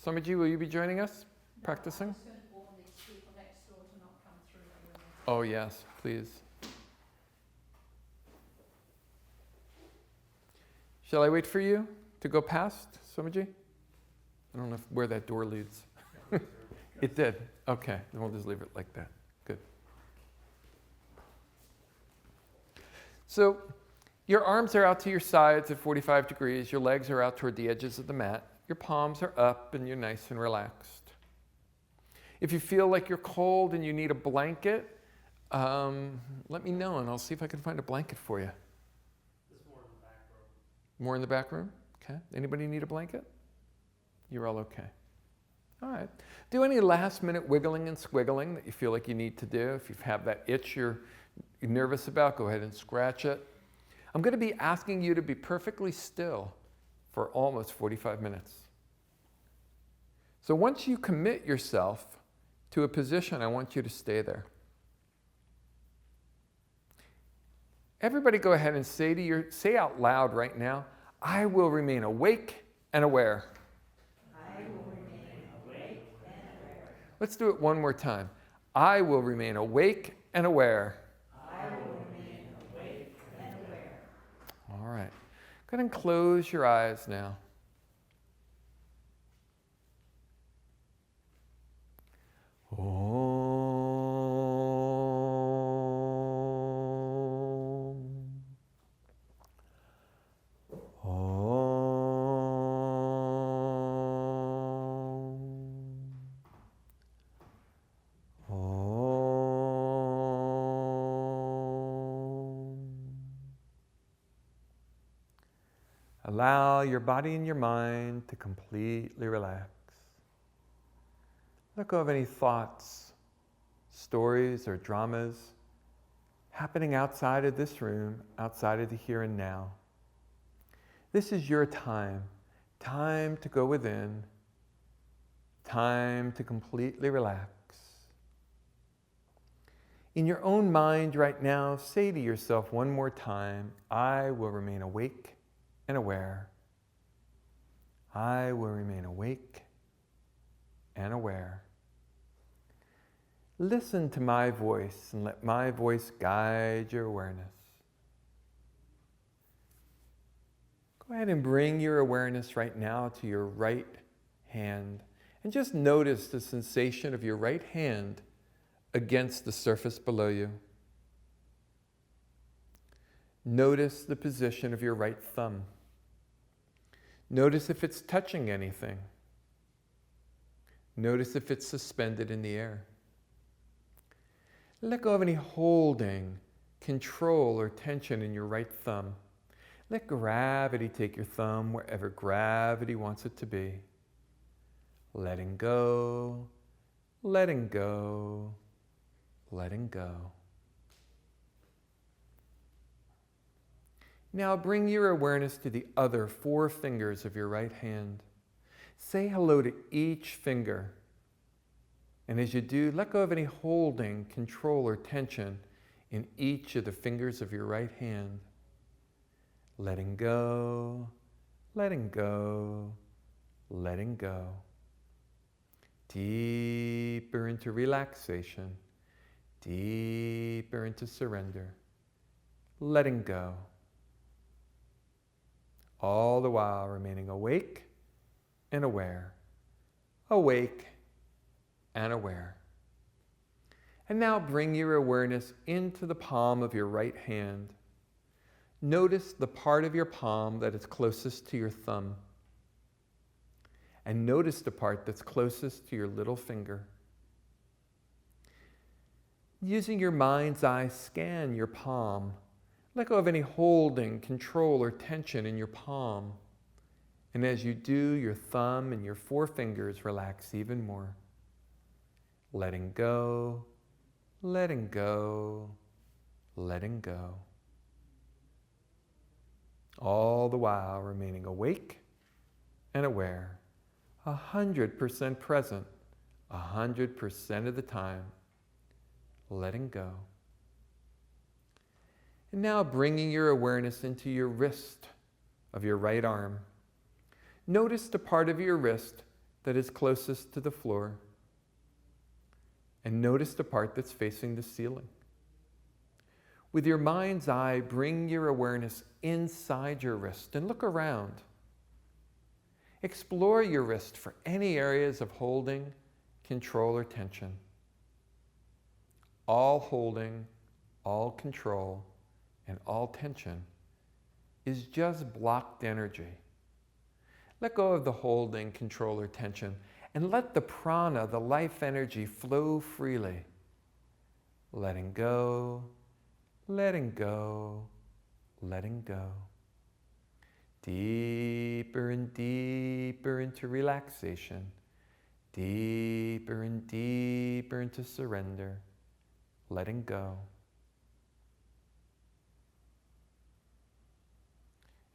Samaji, will you be joining us, practicing? I'm just going to warn these people next door to not come through. Oh yes, please. Shall I wait for you to go past, Samaji? I don't know where that door leads. It did. Okay, then we'll just leave it like that. Good. So your arms are out to your sides at 45 degrees. Your legs are out toward the edges of the mat. Your palms are up and you're nice and relaxed. If you feel like you're cold and you need a blanket, let me know and I'll see if I can find a blanket for you. There's more in the back room. More in the back room? Okay. Anybody need a blanket? You're all okay. All right. Do any last minute wiggling and squiggling that you feel like you need to do. If you have that itch you're nervous about, go ahead and scratch it. I'm going to be asking you to be perfectly still for almost 45 minutes. So once you commit yourself to a position, I want you to stay there. Everybody go ahead and say out loud right now, I will remain awake and aware. I will remain awake and aware. Let's do it one more time. I will remain awake and aware. I will remain awake and aware. All right. Go ahead and close your eyes now. Om. Allow your body and your mind to completely relax. Let go of any thoughts, stories, or dramas happening outside of this room, outside of the here and now. This is your time. Time to go within. Time to completely relax. In your own mind right now, say to yourself one more time, I will remain awake and aware. I will remain awake and aware. Listen to my voice and let my voice guide your awareness. Go ahead and bring your awareness right now to your right hand and just notice the sensation of your right hand against the surface below you. Notice the position of your right thumb. Notice if it's touching anything. Notice if it's suspended in the air. Let go of any holding, control, or tension in your right thumb. Let gravity take your thumb wherever gravity wants it to be. Letting go, letting go, letting go. Now bring your awareness to the other 4 fingers of your right hand. Say hello to each finger. And as you do, let go of any holding, control, or tension in each of the fingers of your right hand. Letting go, letting go, letting go. Deeper into relaxation, deeper into surrender. Letting go. All the while remaining awake and aware. Awake and aware. And now bring your awareness into the palm of your right hand. Notice the part of your palm that is closest to your thumb. And notice the part that's closest to your little finger. Using your mind's eye, scan your palm. Let go of any holding, control, or tension in your palm. And as you do, your thumb and your 4 fingers relax even more. Letting go, letting go, letting go. All the while remaining awake and aware, 100% present, 100% of the time, letting go. And now bringing your awareness into your wrist of your right arm. Notice the part of your wrist that is closest to the floor. And notice the part that's facing the ceiling. With your mind's eye, bring your awareness inside your wrist and look around. Explore your wrist for any areas of holding, control, or tension. All holding, all control, and all tension is just blocked energy. Let go of the holding, control, or tension and let the prana, the life energy, flow freely. Letting go, letting go, letting go. Deeper and deeper into relaxation. deeper and deeper into surrender, letting go.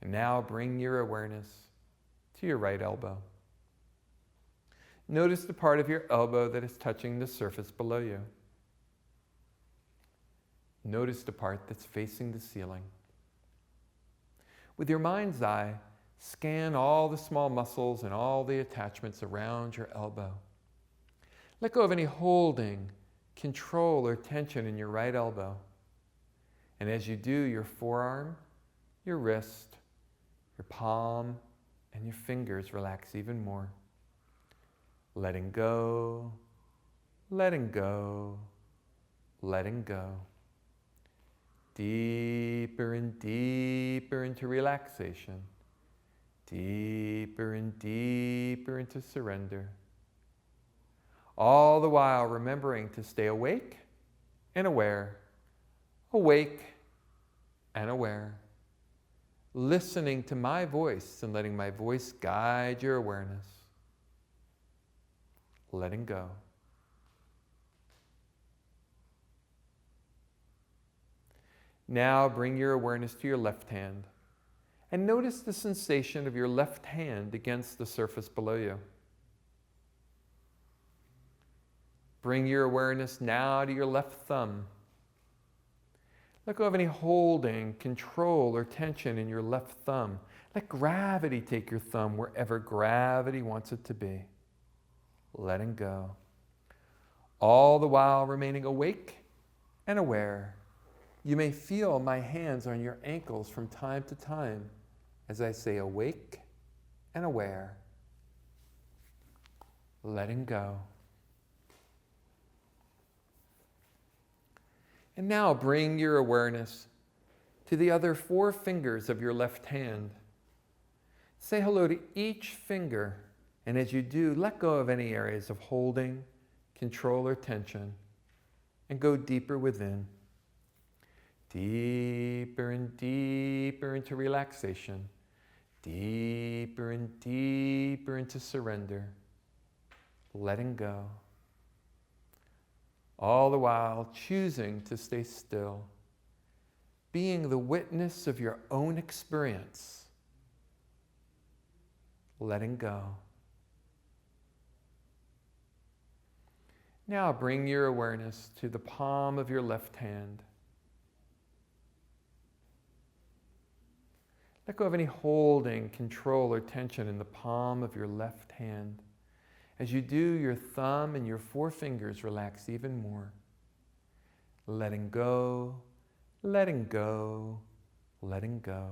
And now bring your awareness to your right elbow. Notice the part of your elbow that is touching the surface below you. Notice the part that's facing the ceiling. With your mind's eye, scan all the small muscles and all the attachments around your elbow. Let go of any holding, control, or tension in your right elbow. And as you do, your forearm, your wrist, your palm, and your fingers relax even more. Letting go, letting go, letting go. Deeper and deeper into relaxation. Deeper and deeper into surrender. All the while remembering to stay awake and aware. Awake and aware. Listening to my voice and letting my voice guide your awareness. Letting go. Now bring your awareness to your left hand and notice the sensation of your left hand against the surface below you. Bring your awareness now to your left thumb. Let go of any holding, control, or tension in your left thumb. Let gravity take your thumb wherever gravity wants it to be. Letting go. All the while remaining awake and aware. You may feel my hands on your ankles from time to time as I say awake and aware. Letting go. And now bring your awareness to the other 4 fingers of your left hand. Say hello to each finger, and as you do, let go of any areas of holding, control, or tension, and go deeper within. Deeper and deeper into relaxation. Deeper and deeper into surrender. Letting go. All the while choosing to stay still. Being the witness of your own experience. Letting go. Now bring your awareness to the palm of your left hand. Let go of any holding, control, or tension in the palm of your left hand. As you do, your thumb and your 4 fingers relax even more. Letting go, letting go, letting go.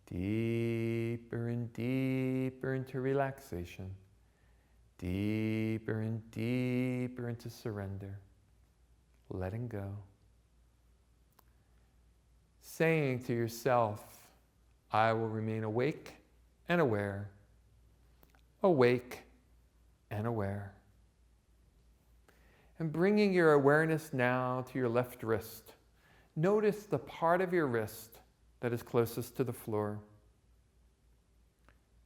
Deeper and deeper into relaxation. Deeper and deeper into surrender. Letting go. Saying to yourself, I will remain awake and aware. Awake and aware. And bringing your awareness now to your left wrist. Notice the part of your wrist that is closest to the floor.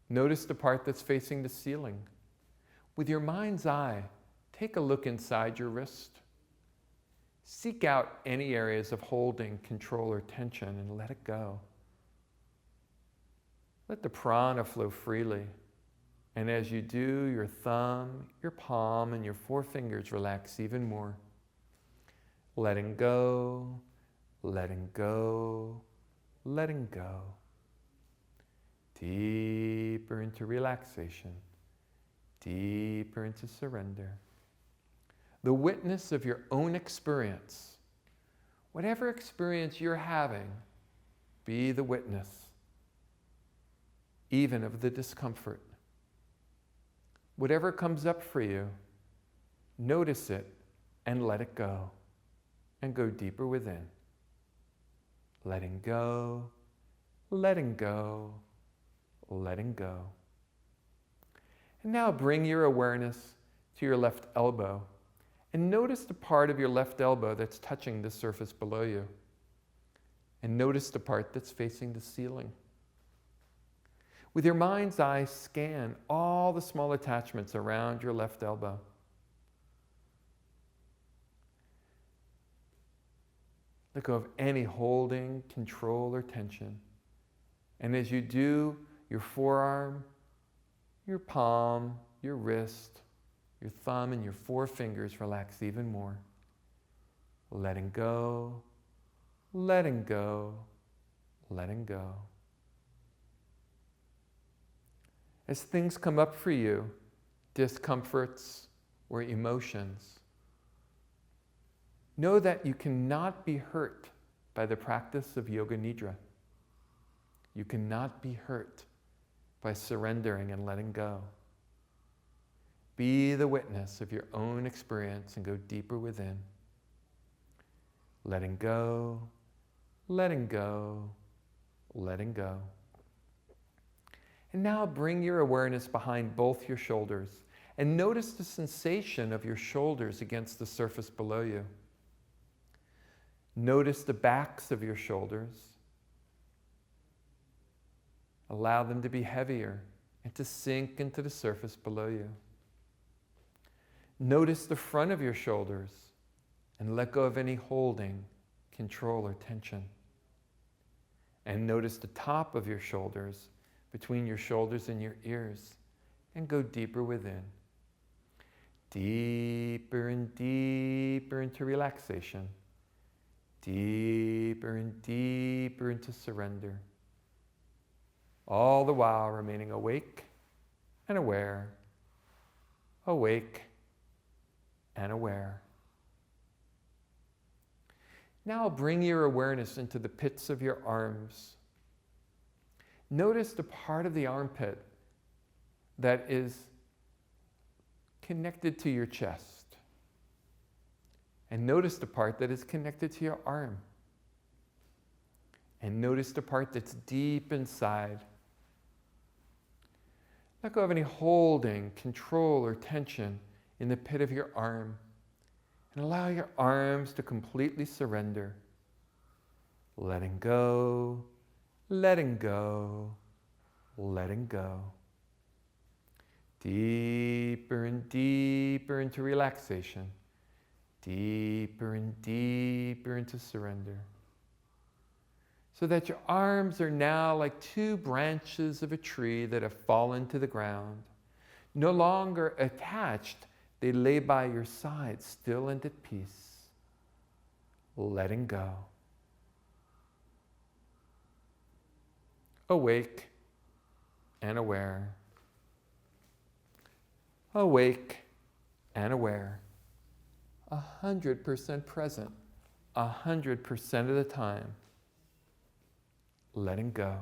Notice the part that's facing the ceiling. With your mind's eye, take a look inside your wrist. Seek out any areas of holding, control, or tension and let it go. Let the prana flow freely. And as you do, your thumb, your palm, and your 4 fingers relax even more. Letting go, letting go, letting go. Deeper into relaxation. Deeper into surrender. The witness of your own experience. Whatever experience you're having, be the witness, even of the discomfort. Whatever comes up for you, notice it and let it go. And go deeper within. Letting go, letting go, letting go. And now bring your awareness to your left elbow and notice the part of your left elbow that's touching the surface below you. And notice the part that's facing the ceiling. With your mind's eye, scan all the small attachments around your left elbow. Let go of any holding, control, or tension. And as you do, your forearm, your palm, your wrist, your thumb, and your four fingers relax even more. Letting go, letting go, letting go. As things come up for you, discomforts or emotions, know that you cannot be hurt by the practice of Yoga Nidra. You cannot be hurt by surrendering and letting go. Be the witness of your own experience and go deeper within. Letting go, letting go, letting go. And now bring your awareness behind both your shoulders and notice the sensation of your shoulders against the surface below you. Notice the backs of your shoulders. Allow them to be heavier and to sink into the surface below you. Notice the front of your shoulders and let go of any holding, control, or tension. And notice the top of your shoulders, between your shoulders and your ears, and go deeper within. Deeper and deeper into relaxation. Deeper and deeper into surrender. All the while remaining awake and aware. Awake and aware. Now bring your awareness into the pits of your arms. Notice the part of the armpit that is connected to your chest. And notice the part that is connected to your arm. And notice the part that's deep inside. Let go of any holding, control, or tension in the pit of your arm. And allow your arms to completely surrender. Letting go, letting go, letting go. Deeper and deeper into relaxation. Deeper and deeper into surrender. So that your arms are now like two branches of a tree that have fallen to the ground. No longer attached, they lay by your side, still and at peace. Letting go. Awake and aware. Awake and aware. 100% present, 100% of the time. Letting go.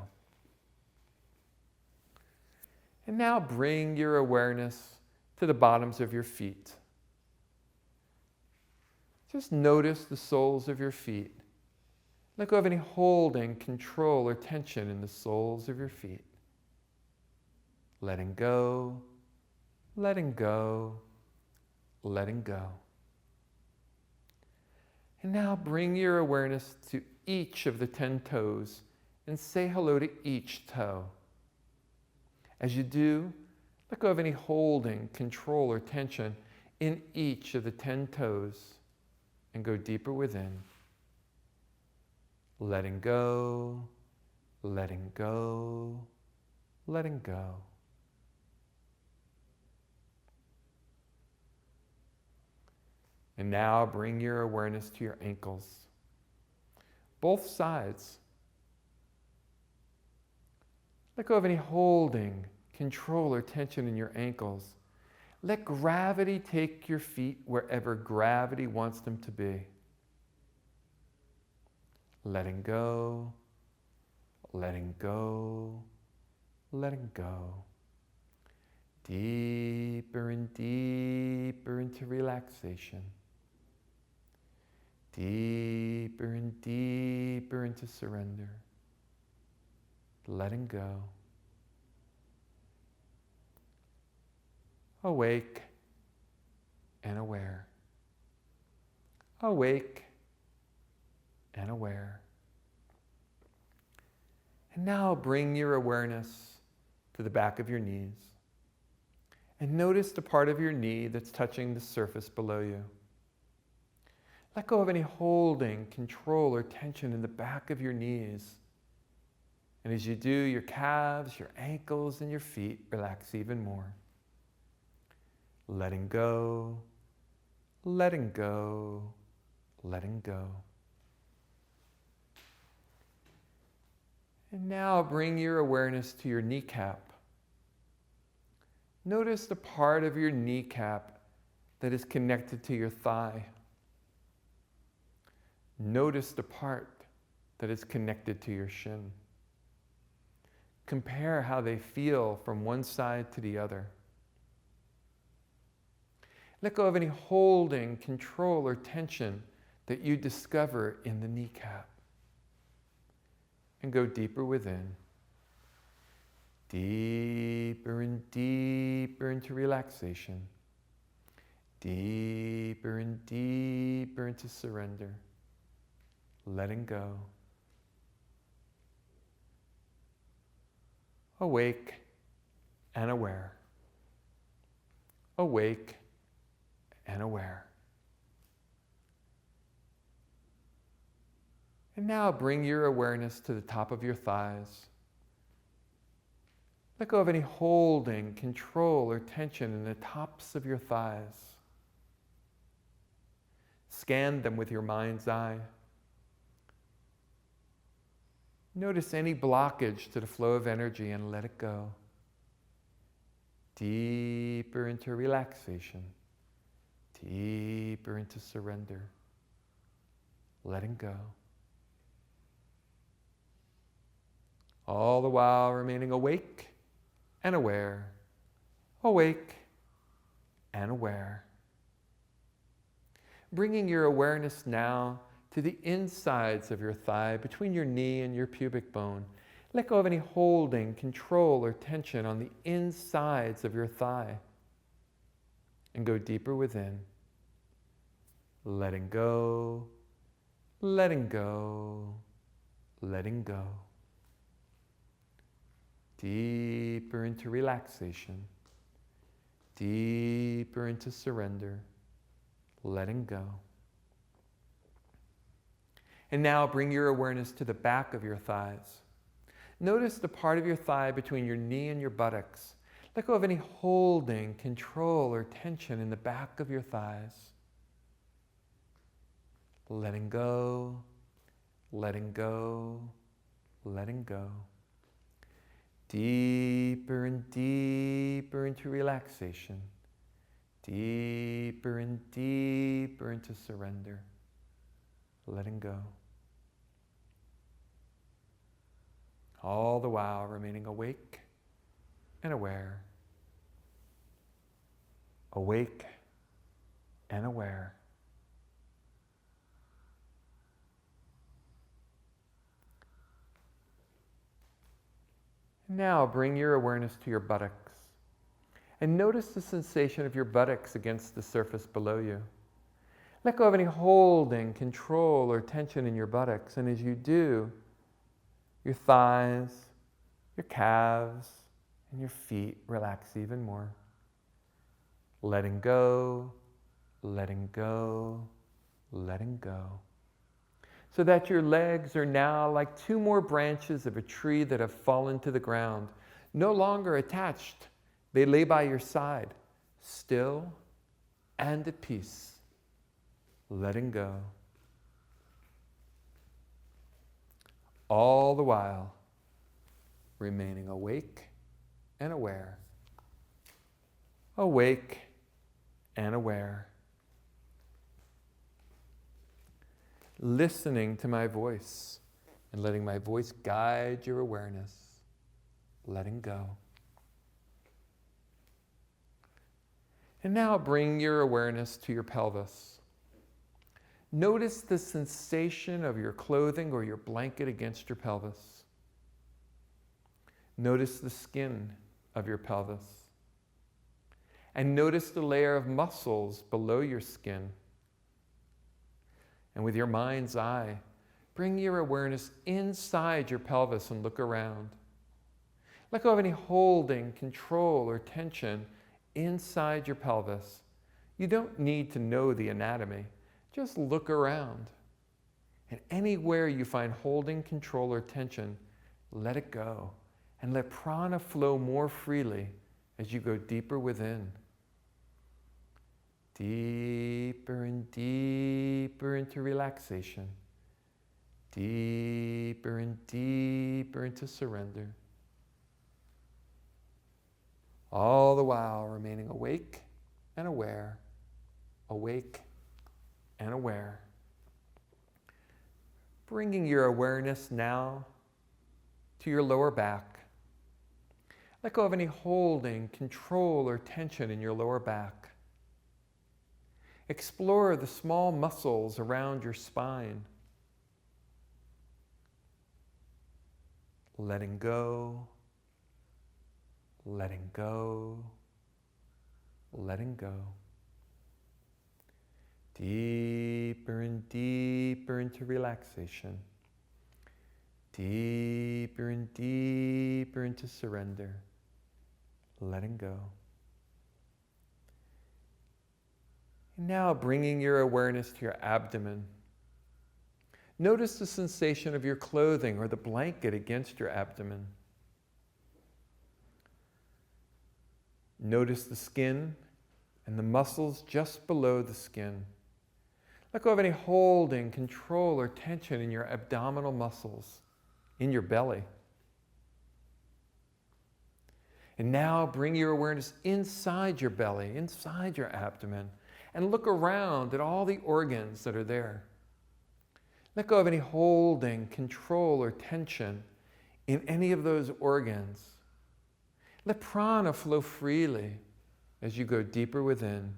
And now bring your awareness to the bottoms of your feet. Just notice the soles of your feet. Let go of any holding, control, or tension in the soles of your feet. Letting go, letting go, letting go. And now bring your awareness to each of the 10 toes and say hello to each toe. As you do, let go of any holding, control, or tension in each of the 10 toes and go deeper within. Letting go, letting go, letting go. And now bring your awareness to your ankles. Both sides. Let go of any holding, control, or tension in your ankles. Let gravity take your feet wherever gravity wants them to be. Letting go, letting go, letting go. Deeper and deeper into relaxation. Deeper and deeper into surrender. Letting go. Awake and aware. Awake and aware. And now bring your awareness to the back of your knees. And notice the part of your knee that's touching the surface below you. Let go of any holding, control, or tension in the back of your knees. And as you do, your calves, your ankles, and your feet relax even more. Letting go, letting go, letting go. And now bring your awareness to your kneecap. Notice the part of your kneecap that is connected to your thigh. Notice the part that is connected to your shin. Compare how they feel from one side to the other. Let go of any holding, control, or tension that you discover in the kneecap. And go deeper within. Deeper and deeper into relaxation. Deeper and deeper into surrender. Letting go. Awake and aware. Awake and aware. And now bring your awareness to the top of your thighs. Let go of any holding, control, or tension in the tops of your thighs. Scan them with your mind's eye. Notice any blockage to the flow of energy and let it go. Deeper into relaxation. Deeper into surrender. Letting go. All the while remaining awake and aware. Awake and aware. Bringing your awareness now to the insides of your thigh, between your knee and your pubic bone. Let go of any holding, control, or tension on the insides of your thigh. And go deeper within. Letting go, letting go, letting go. Deeper into relaxation. Deeper into surrender. Letting go. And now bring your awareness to the back of your thighs. Notice the part of your thigh between your knee and your buttocks. Let go of any holding, control, or tension in the back of your thighs. Letting go, letting go, letting go. Deeper and deeper into relaxation. Deeper and deeper into surrender. Letting go. All the while remaining awake and aware. Awake and aware. Now bring your awareness to your buttocks and notice the sensation of your buttocks against the surface below you. Let go of any holding, control, or tension in your buttocks, and as you do, your thighs, your calves, and your feet relax even more. Letting go, letting go, letting go. So that your legs are now like two more branches of a tree that have fallen to the ground, no longer attached. They lay by your side, still and at peace, letting go. All the while remaining awake and aware. Awake and aware. Listening to my voice and letting my voice guide your awareness. Letting go. And now bring your awareness to your pelvis. Notice the sensation of your clothing or your blanket against your pelvis. Notice the skin of your pelvis. And notice the layer of muscles below your skin. And with your mind's eye, bring your awareness inside your pelvis and look around. Let go of any holding, control, or tension inside your pelvis. You don't need to know the anatomy. Just look around. And anywhere you find holding, control, or tension, let it go. And let prana flow more freely as you go deeper within. Deeper and deeper into relaxation. Deeper and deeper into surrender. All the while remaining awake and aware. Awake and aware. Bringing your awareness now to your lower back. Let go of any holding, control, or tension in your lower back. Explore the small muscles around your spine. Letting go, letting go, letting go. Deeper and deeper into relaxation. Deeper and deeper into surrender. Letting go. And now bringing your awareness to your abdomen. Notice the sensation of your clothing or the blanket against your abdomen. Notice the skin and the muscles just below the skin. Let go of any holding, control, or tension in your abdominal muscles, in your belly. And now bring your awareness inside your belly, inside your abdomen, and look around at all the organs that are there. Let go of any holding, control, or tension in any of those organs. Let prana flow freely as you go deeper within.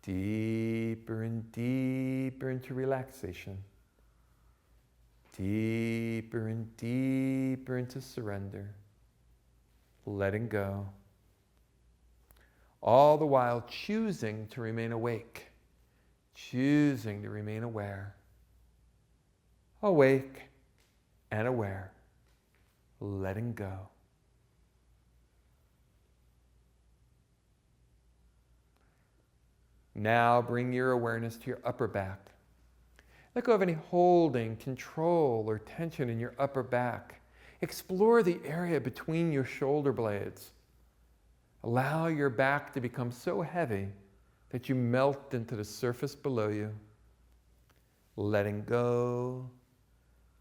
Deeper and deeper into relaxation. Deeper and deeper into surrender. Letting go. All the while choosing to remain awake. Choosing to remain aware. Awake and aware. Letting go. Now bring your awareness to your upper back. Let go of any holding, control, or tension in your upper back. Explore the area between your shoulder blades. Allow your back to become so heavy that you melt into the surface below you. Letting go,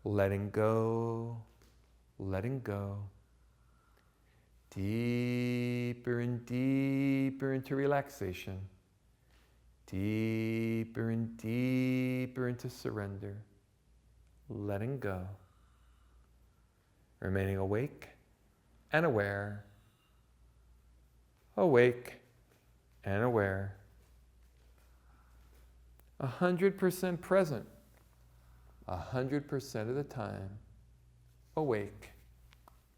letting go, letting go. Deeper and deeper into relaxation. Deeper and deeper into surrender. Letting go. Remaining awake and aware. Awake and aware. 100% present. 100% of the time. Awake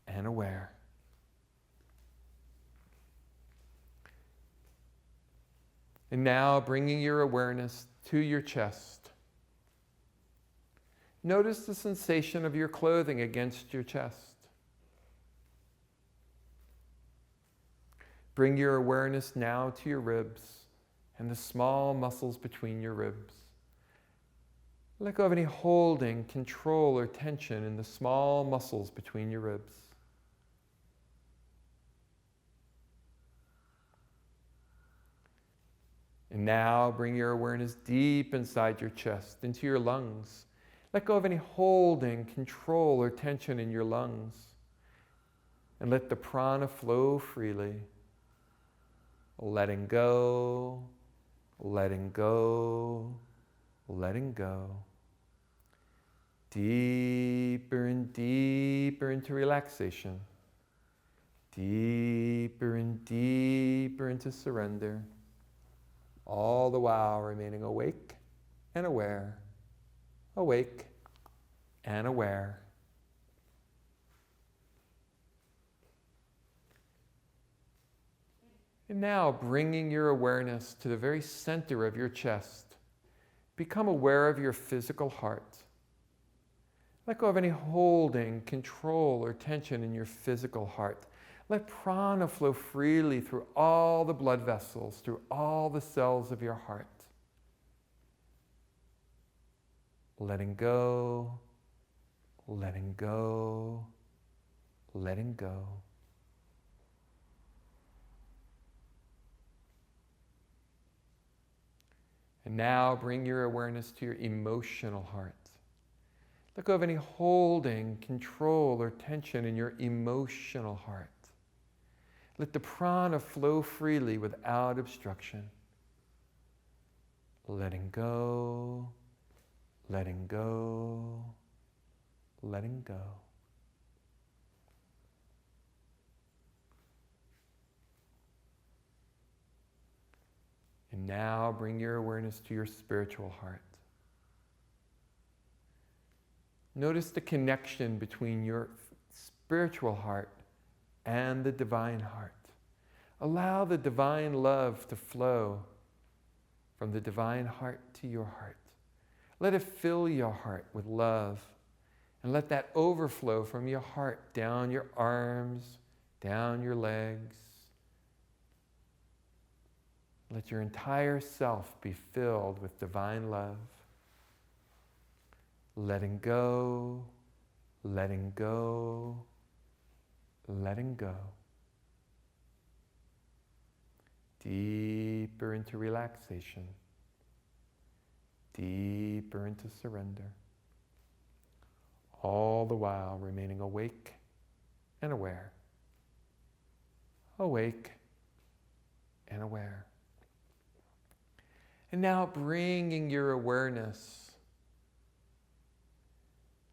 and aware. And now bringing your awareness to your chest. Notice the sensation of your clothing against your chest. Bring your awareness now to your ribs and the small muscles between your ribs. Let go of any holding, control, or tension in the small muscles between your ribs. And now bring your awareness deep inside your chest, into your lungs. Let go of any holding, control, or tension in your lungs. And let the prana flow freely. Letting go, letting go, letting go. Deeper and deeper into relaxation. Deeper and deeper into surrender. All the while remaining awake and aware. Awake and aware. And now bringing your awareness to the very center of your chest. Become aware of your physical heart. Let go of any holding, control, or tension in your physical heart. Let prana flow freely through all the blood vessels, through all the cells of your heart. Letting go, letting go, letting go. And now bring your awareness to your emotional heart. Let go of any holding, control, or tension in your emotional heart. Let the prana flow freely without obstruction. Letting go, letting go, letting go. And now bring your awareness to your spiritual heart. Notice the connection between your spiritual heart and the divine heart. Allow the divine love to flow from the divine heart to your heart. Let it fill your heart with love, and let that overflow from your heart down your arms, down your legs. Let your entire self be filled with divine love. Letting go, letting go, letting go. Deeper into relaxation. Deeper into surrender. All the while remaining awake and aware. Awake and aware. And now bringing your awareness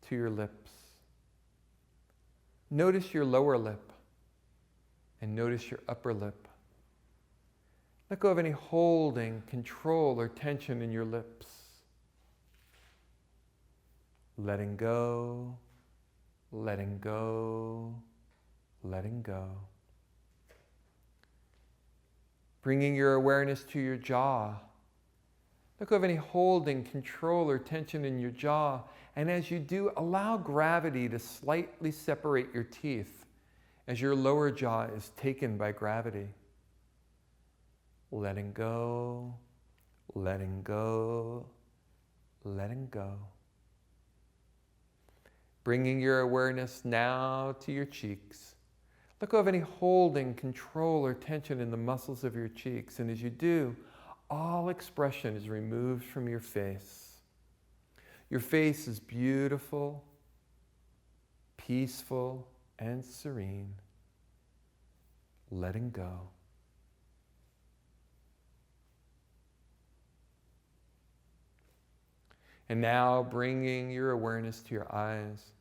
to your lips. Notice your lower lip and notice your upper lip. Let go of any holding, control, or tension in your lips. Letting go, letting go, letting go. Bringing your awareness to your jaw. Let go of any holding, control, or tension in your jaw. And as you do, allow gravity to slightly separate your teeth as your lower jaw is taken by gravity. Letting go, letting go, letting go. Bringing your awareness now to your cheeks. Let go of any holding, control, or tension in the muscles of your cheeks. And as you do, all expression is removed from your face. Your face is beautiful, peaceful, and serene. Letting go. And now bringing your awareness to your eyes.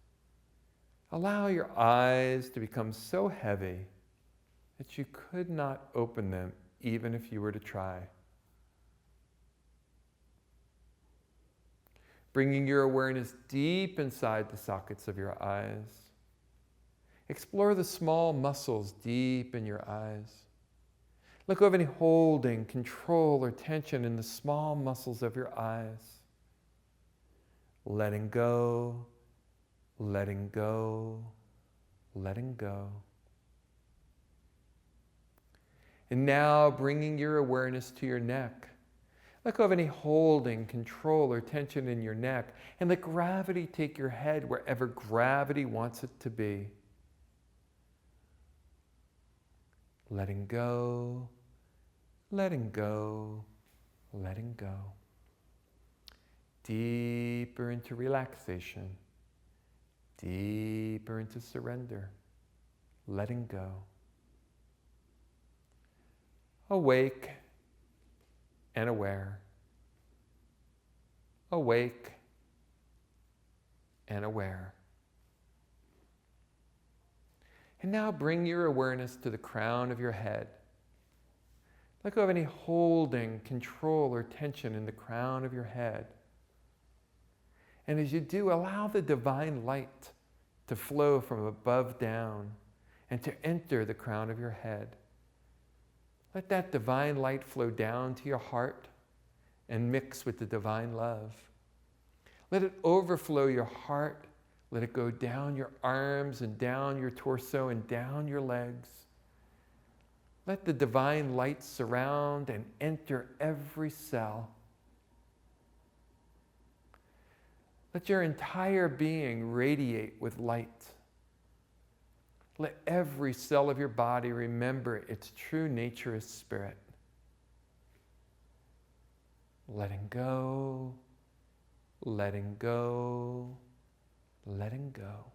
Allow your eyes to become so heavy that you could not open them even if you were to try. Bringing your awareness deep inside the sockets of your eyes. Explore the small muscles deep in your eyes. Let go of any holding, control, or tension in the small muscles of your eyes. Letting go, letting go, letting go. And now bringing your awareness to your neck. Let go of any holding, control, or tension in your neck, and let gravity take your head wherever gravity wants it to be. Letting go, letting go, letting go. Deeper into relaxation, deeper into surrender, letting go. Awake and aware. Awake and aware. And now bring your awareness to the crown of your head. Let go of any holding, control, or tension in the crown of your head. And as you do, allow the divine light to flow from above down and to enter the crown of your head. Let that divine light flow down to your heart and mix with the divine love. Let it overflow your heart, Let it go down your arms and down your torso and down your legs. Let the divine light surround and enter every cell. Let your entire being radiate with light. Let every cell of your body remember its true nature as spirit. Letting go, letting go, letting go.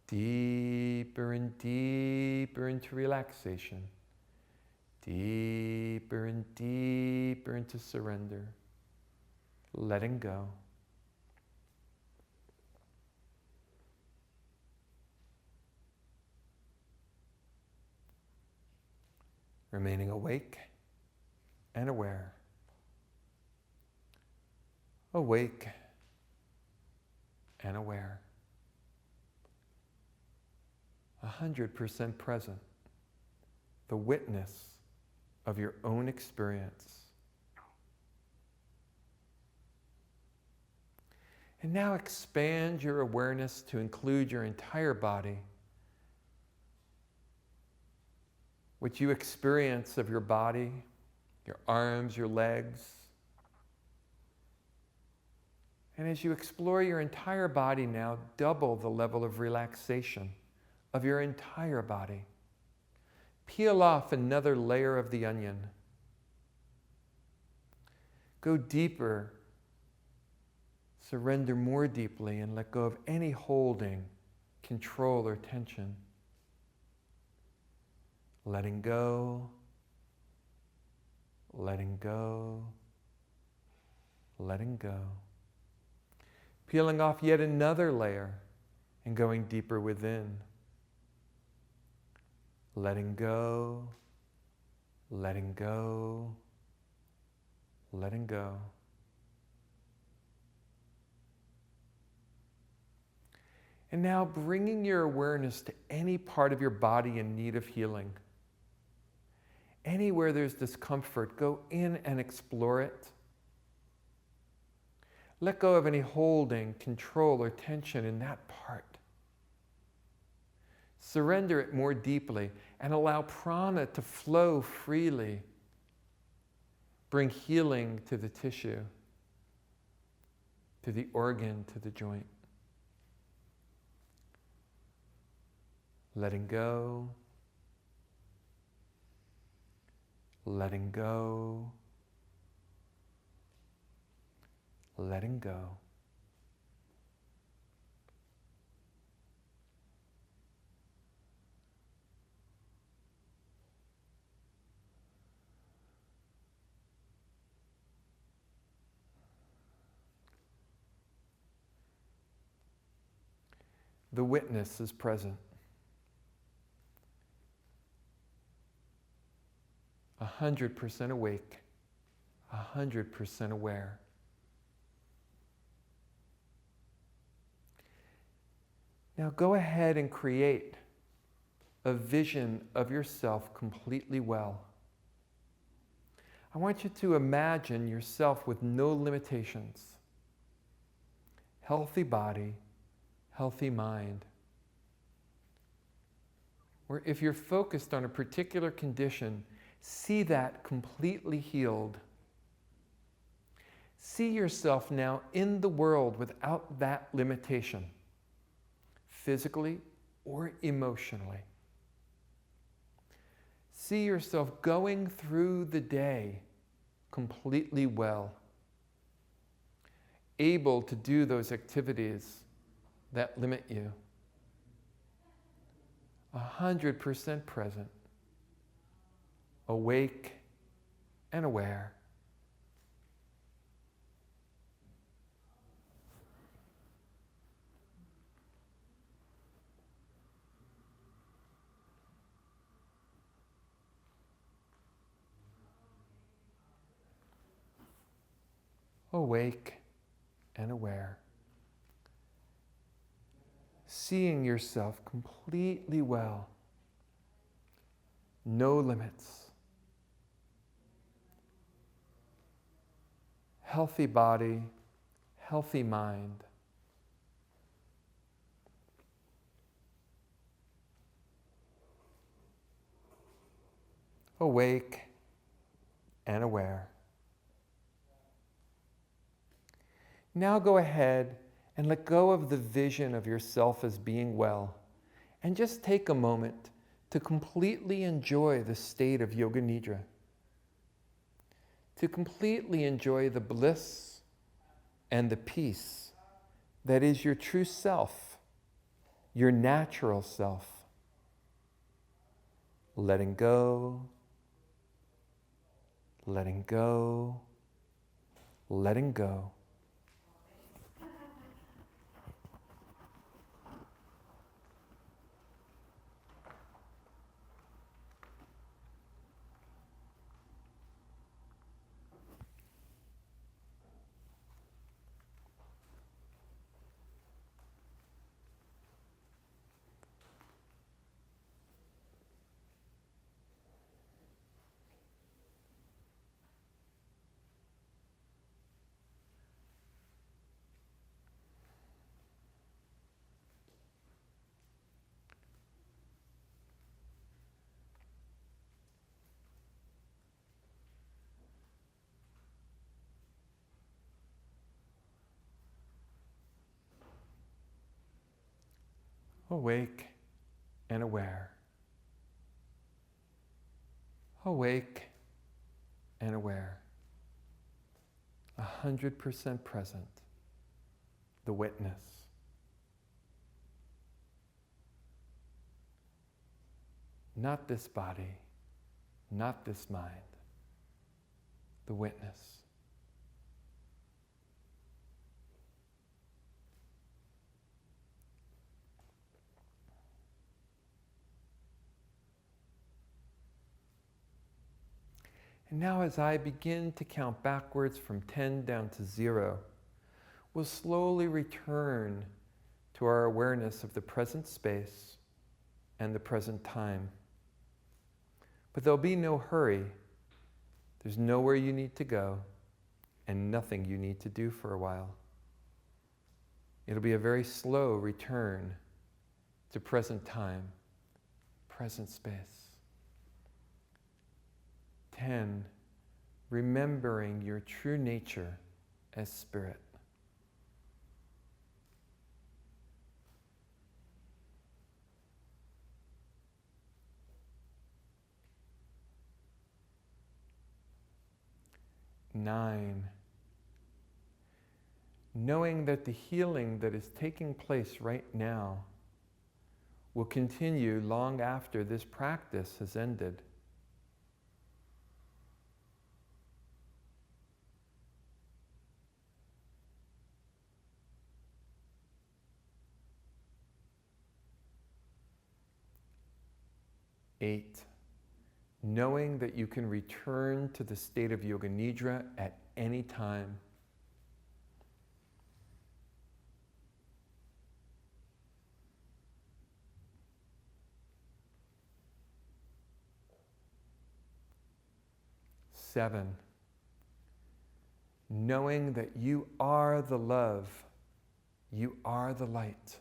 Deeper and deeper into relaxation. Deeper and deeper into surrender. Letting go. Remaining awake and aware. Awake and aware. 100% present. The witness of your own experience. And now expand your awareness to include your entire body. What you experience of your body, your arms, your legs. And as you explore your entire body now, double the level of relaxation of your entire body. Peel off another layer of the onion. Go deeper. Surrender more deeply and let go of any holding, control, or tension. Letting go, letting go, letting go. Peeling off yet another layer and going deeper within. Letting go, letting go, letting go. And now bringing your awareness to any part of your body in need of healing. Anywhere there's discomfort, go in and explore it. Let go of any holding, control, or tension in that part. Surrender it more deeply and allow prana to flow freely. Bring healing to the tissue, to the organ, to the joint. Letting go, letting go, letting go. The witness is present. 100% awake, 100% aware. Now go ahead and create a vision of yourself completely well. I want you to imagine yourself with no limitations. Healthy body, healthy mind. Or if you're focused on a particular condition, see that completely healed. See yourself now in the world without that limitation, physically or emotionally. See yourself going through the day completely well, able to do those activities that limit you. 100% present. Awake and aware. Awake and aware. Seeing yourself completely well. No limits. Healthy body, healthy mind. awake, and aware. Now go ahead and let go of the vision of yourself as being well, and just take a moment to completely enjoy the state of Yoga Nidra, to completely enjoy the bliss and the peace that is your true self, your natural self. Letting go, letting go, letting go. Awake and aware. Awake and aware. 100% present. The witness. Not this body, not this mind. The witness. And now as I begin to count backwards from 10 down to 0, we'll slowly return to our awareness of the present space and the present time. But there'll be no hurry. There's nowhere you need to go and nothing you need to do for a while. It'll be a very slow return to present time, present space. 10, remembering your true nature as spirit. 9, knowing that the healing that is taking place right now will continue long after this practice has ended. 8, knowing that you can return to the state of Yoga Nidra at any time. 7, knowing that you are the love, you are the light.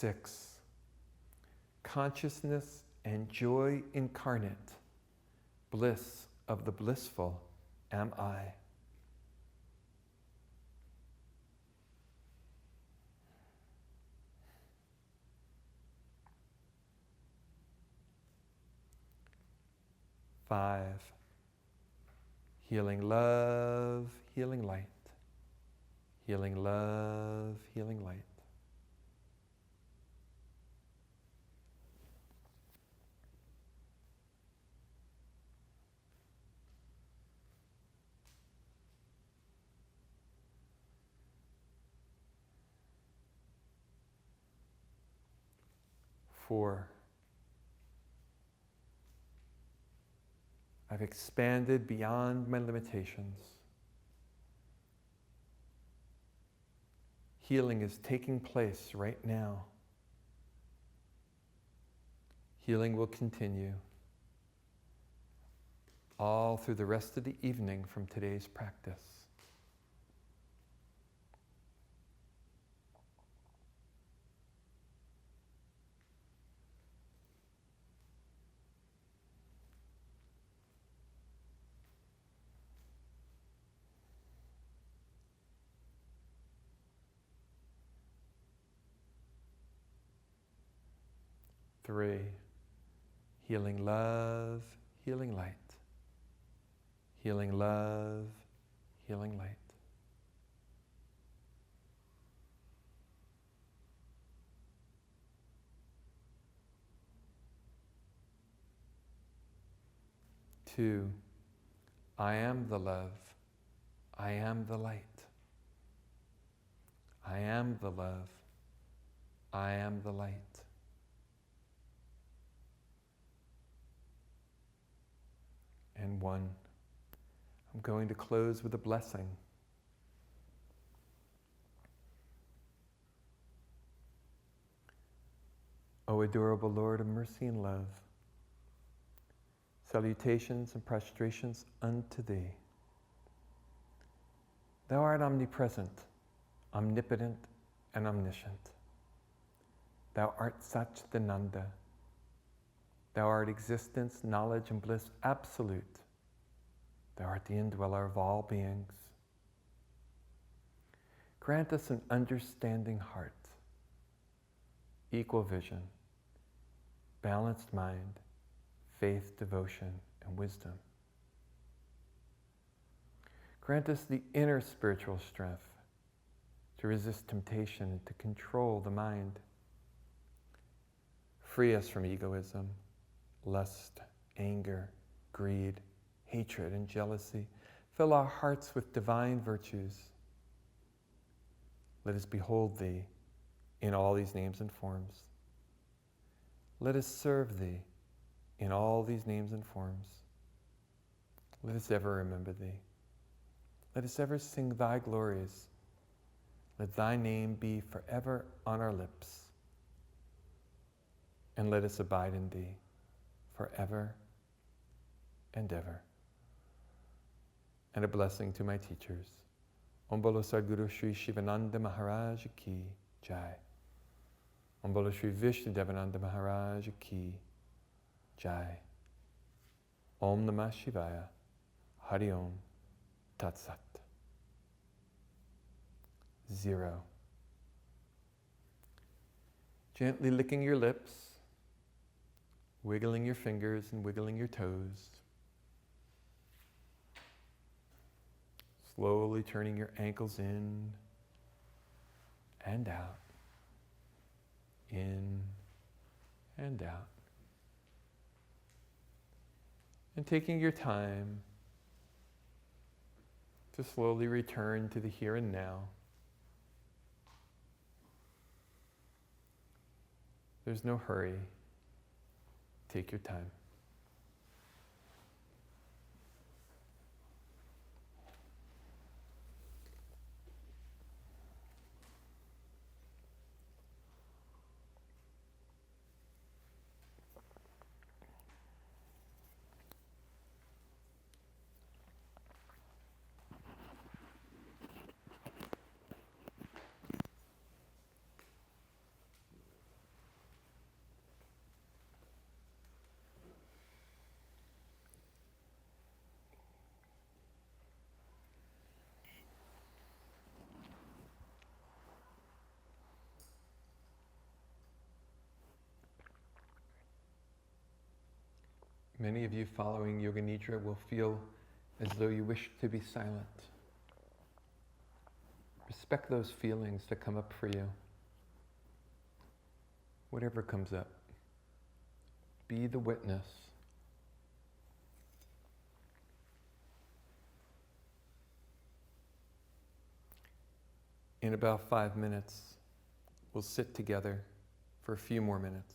6, consciousness and joy incarnate, bliss of the blissful am I. 5, healing love, healing light. Healing love, healing light. 4, I've expanded beyond my limitations. Healing is taking place right now. Healing will continue. all through the rest of the evening from today's practice. Three, healing love, healing light. Healing love, healing light. Two, I am the love, I am the light. I am the love, I am the light. And one, I'm going to close with a blessing. O adorable Lord of mercy and love, salutations and prostrations unto Thee. Thou art omnipresent, omnipotent, and omniscient. Thou art Satchitananda. Thou art existence, knowledge, and bliss absolute. Thou art the indweller of all beings. Grant us an understanding heart, equal vision, balanced mind, faith, devotion, and wisdom. Grant us the inner spiritual strength to resist temptation and to control the mind. Free us from egoism, lust, anger, greed, hatred, and jealousy. Fill our hearts with divine virtues. Let us behold Thee in all these names and forms. Let us serve Thee in all these names and forms. Let us ever remember Thee. Let us ever sing Thy glories. Let Thy name be forever on our lips. And let us abide in Thee forever and ever. And a blessing to my teachers. Om Bolo Sadguru Sri Shivananda Maharaj Ki Jai. Om Bolo Sri Vishnu Devananda Maharaj Ki Jai. Om Namah Shivaya. Hari Om. Tat Sat. 0. Gently licking your lips, wiggling your fingers and wiggling your toes. Slowly turning your ankles in and out, in and out. And taking your time to slowly return to the here and now. There's no hurry. Take your time. Many of you following Yoga Nidra will feel as though you wish to be silent. Respect those feelings that come up for you. Whatever comes up. Be the witness. In about 5 minutes, we'll sit together for a few more minutes.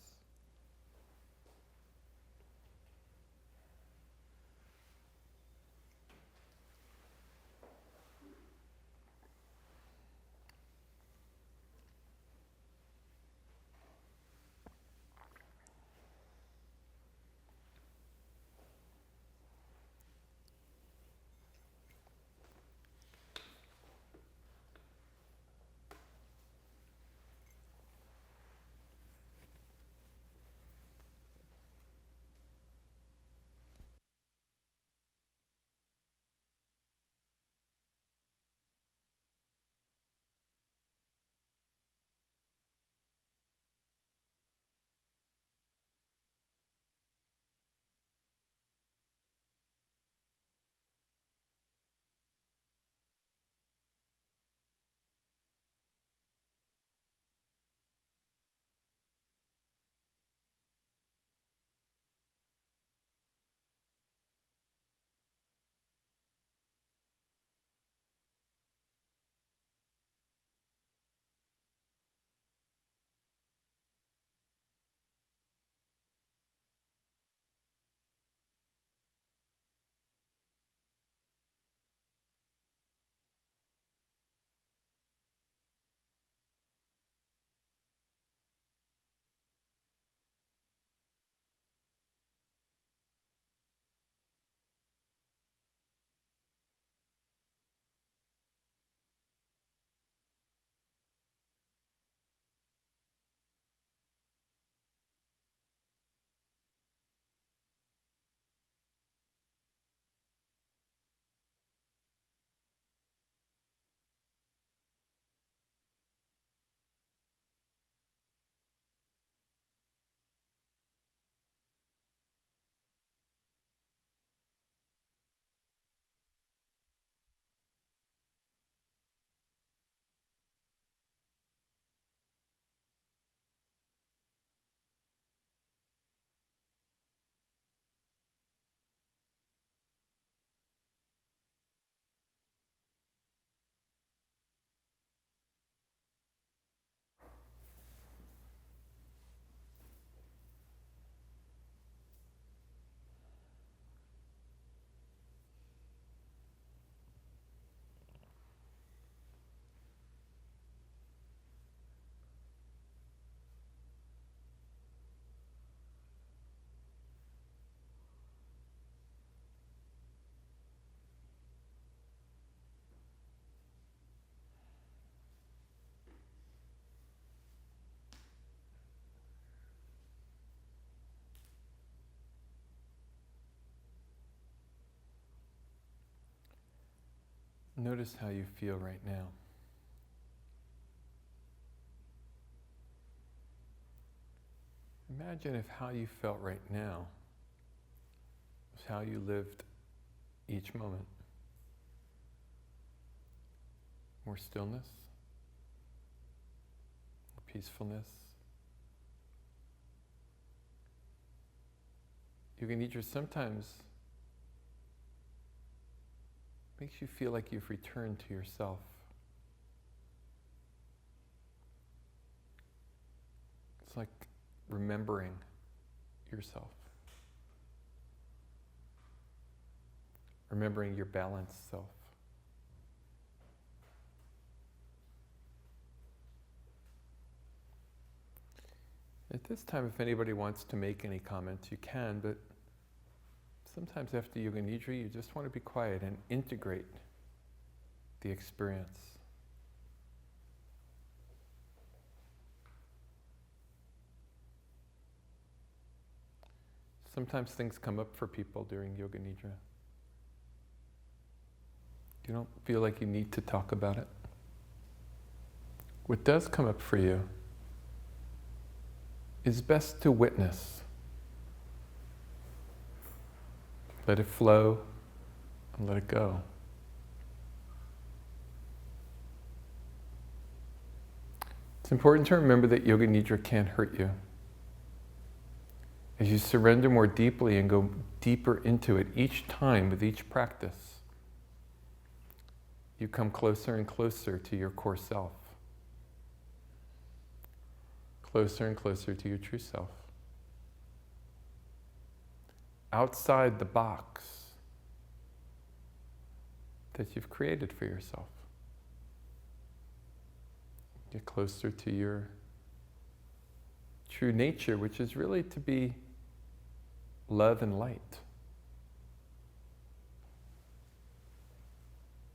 Notice how you feel right now. Imagine if how you felt right now was how you lived each moment. More stillness, more peacefulness. Yoga Nidra sometimes makes you feel like you've returned to yourself. It's like remembering yourself. Remembering your balanced self. At this time, if anybody wants to make any comments, you can, but sometimes after Yoga Nidra, you just want to be quiet and integrate the experience. Sometimes things come up for people during Yoga Nidra. You don't feel like you need to talk about it. What does come up for you is best to witness. Let it flow and let it go. It's important to remember that Yoga Nidra can't hurt you. As you surrender more deeply and go deeper into it each time with each practice, you come closer and closer to your core self. Closer and closer to your true self. Outside the box that you've created for yourself. Get closer to your true nature, which is really to be love and light.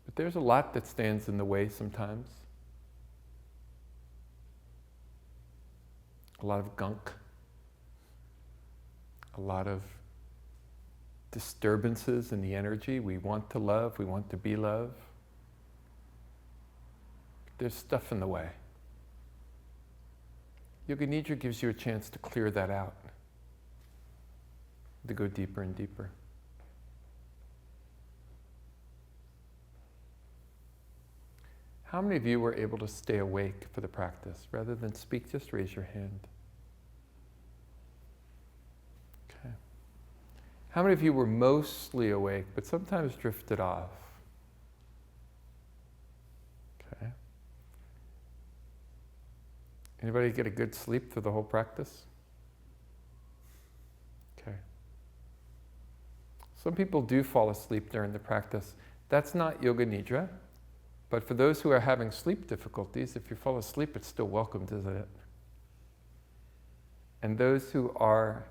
But there's a lot that stands in the way sometimes. A lot of gunk. A lot of disturbances in the energy. We want to love, we want to be love. But there's stuff in the way. Yoga Nidra gives you a chance to clear that out, to go deeper and deeper. How many of you were able to stay awake for the practice? Rather than speak, just raise your hand. Okay. How many of you were mostly awake, but sometimes drifted off? Okay. Anybody get a good sleep through the whole practice? Okay. Some people do fall asleep during the practice. That's not Yoga Nidra. But for those who are having sleep difficulties, if you fall asleep, it's still welcomed, isn't it? And those who are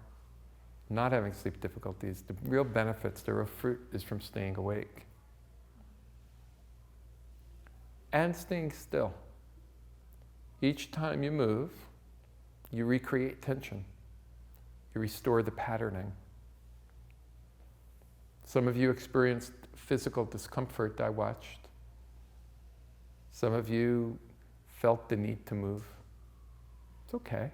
not having sleep difficulties, the real benefits, the real fruit is from staying awake. And staying still. Each time you move, you recreate tension. You restore the patterning. Some of you experienced physical discomfort, I watched. Some of you felt the need to move. It's okay.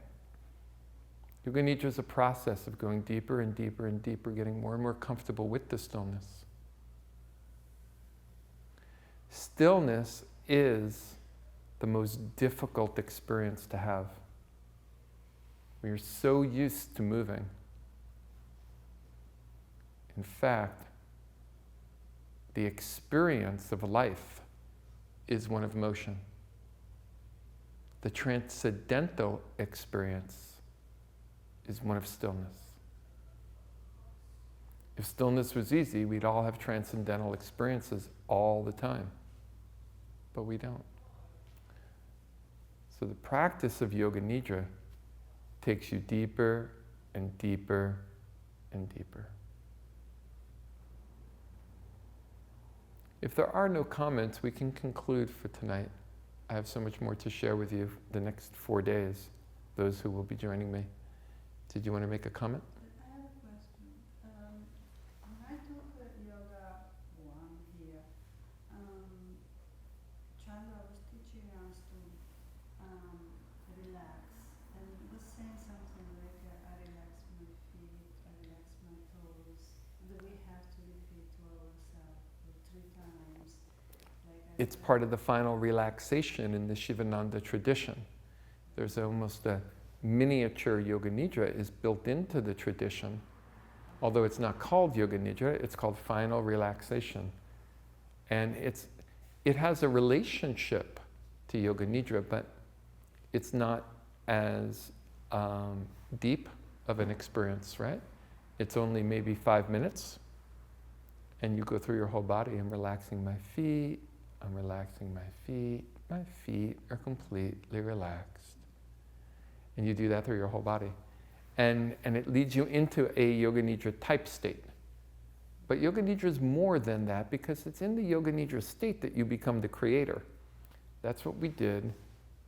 Yoga Nidra is a process of going deeper and deeper and deeper, getting more and more comfortable with the stillness. Stillness is the most difficult experience to have. We are so used to moving. In fact, the experience of life is one of motion. The transcendental experience is one of stillness. If stillness was easy, we'd all have transcendental experiences all the time. But we don't. So the practice of Yoga Nidra takes you deeper and deeper and deeper. If there are no comments, we can conclude for tonight. I have so much more to share with you the next 4 days, those who will be joining me. Did you want to make a comment? I have a question. When I took yoga one here, she wants to relax, and was saying something like I relax my feet, I relax my toes, and we have to repeat to ourselves 3 times. It's part of the final relaxation in the Shivananda tradition. There's almost a miniature Yoga Nidra is built into the tradition. Although it's not called Yoga Nidra, it's called final relaxation. And it has a relationship to Yoga Nidra, but it's not as deep of an experience, right? It's only maybe 5 minutes, and you go through your whole body. I'm relaxing my feet, I'm relaxing my feet. My feet are completely relaxed. And you do that through your whole body. And it leads you into a Yoga Nidra type state. But Yoga Nidra is more than that, because it's in the Yoga Nidra state that you become the creator. That's what we did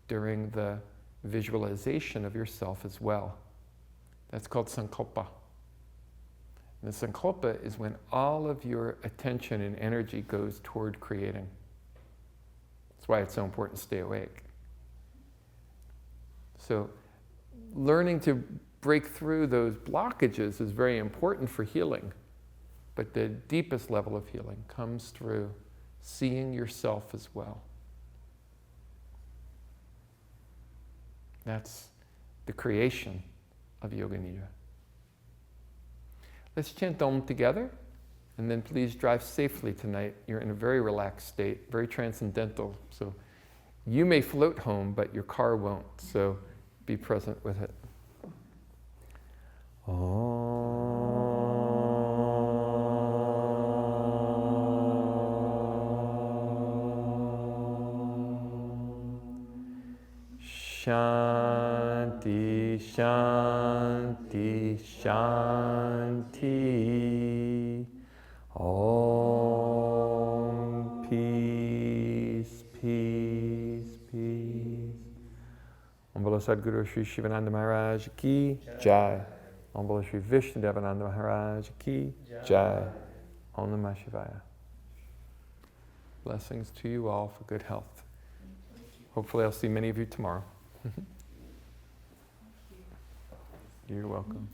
during the visualization of yourself as well. That's called sankalpa. And the sankalpa is when all of your attention and energy goes toward creating. That's why it's so important to stay awake. So learning to break through those blockages is very important for healing. But the deepest level of healing comes through seeing yourself as well. That's the creation of Yoga Nidra. Let's chant Om together, and then please drive safely tonight. You're in a very relaxed state, very transcendental. So you may float home, but your car won't. So be present with it. Shanti, Shanti, Shanti. Om, peace, peace, peace. Om Bolo Sadguru Shri Shivananda Maharaj Ki Jai. Om Bolo Shri Vishnudevananda Maharaj Ki Jai. Om Namah Shivaya. Blessings to you all for good health. Hopefully I'll see many of you tomorrow. You're welcome.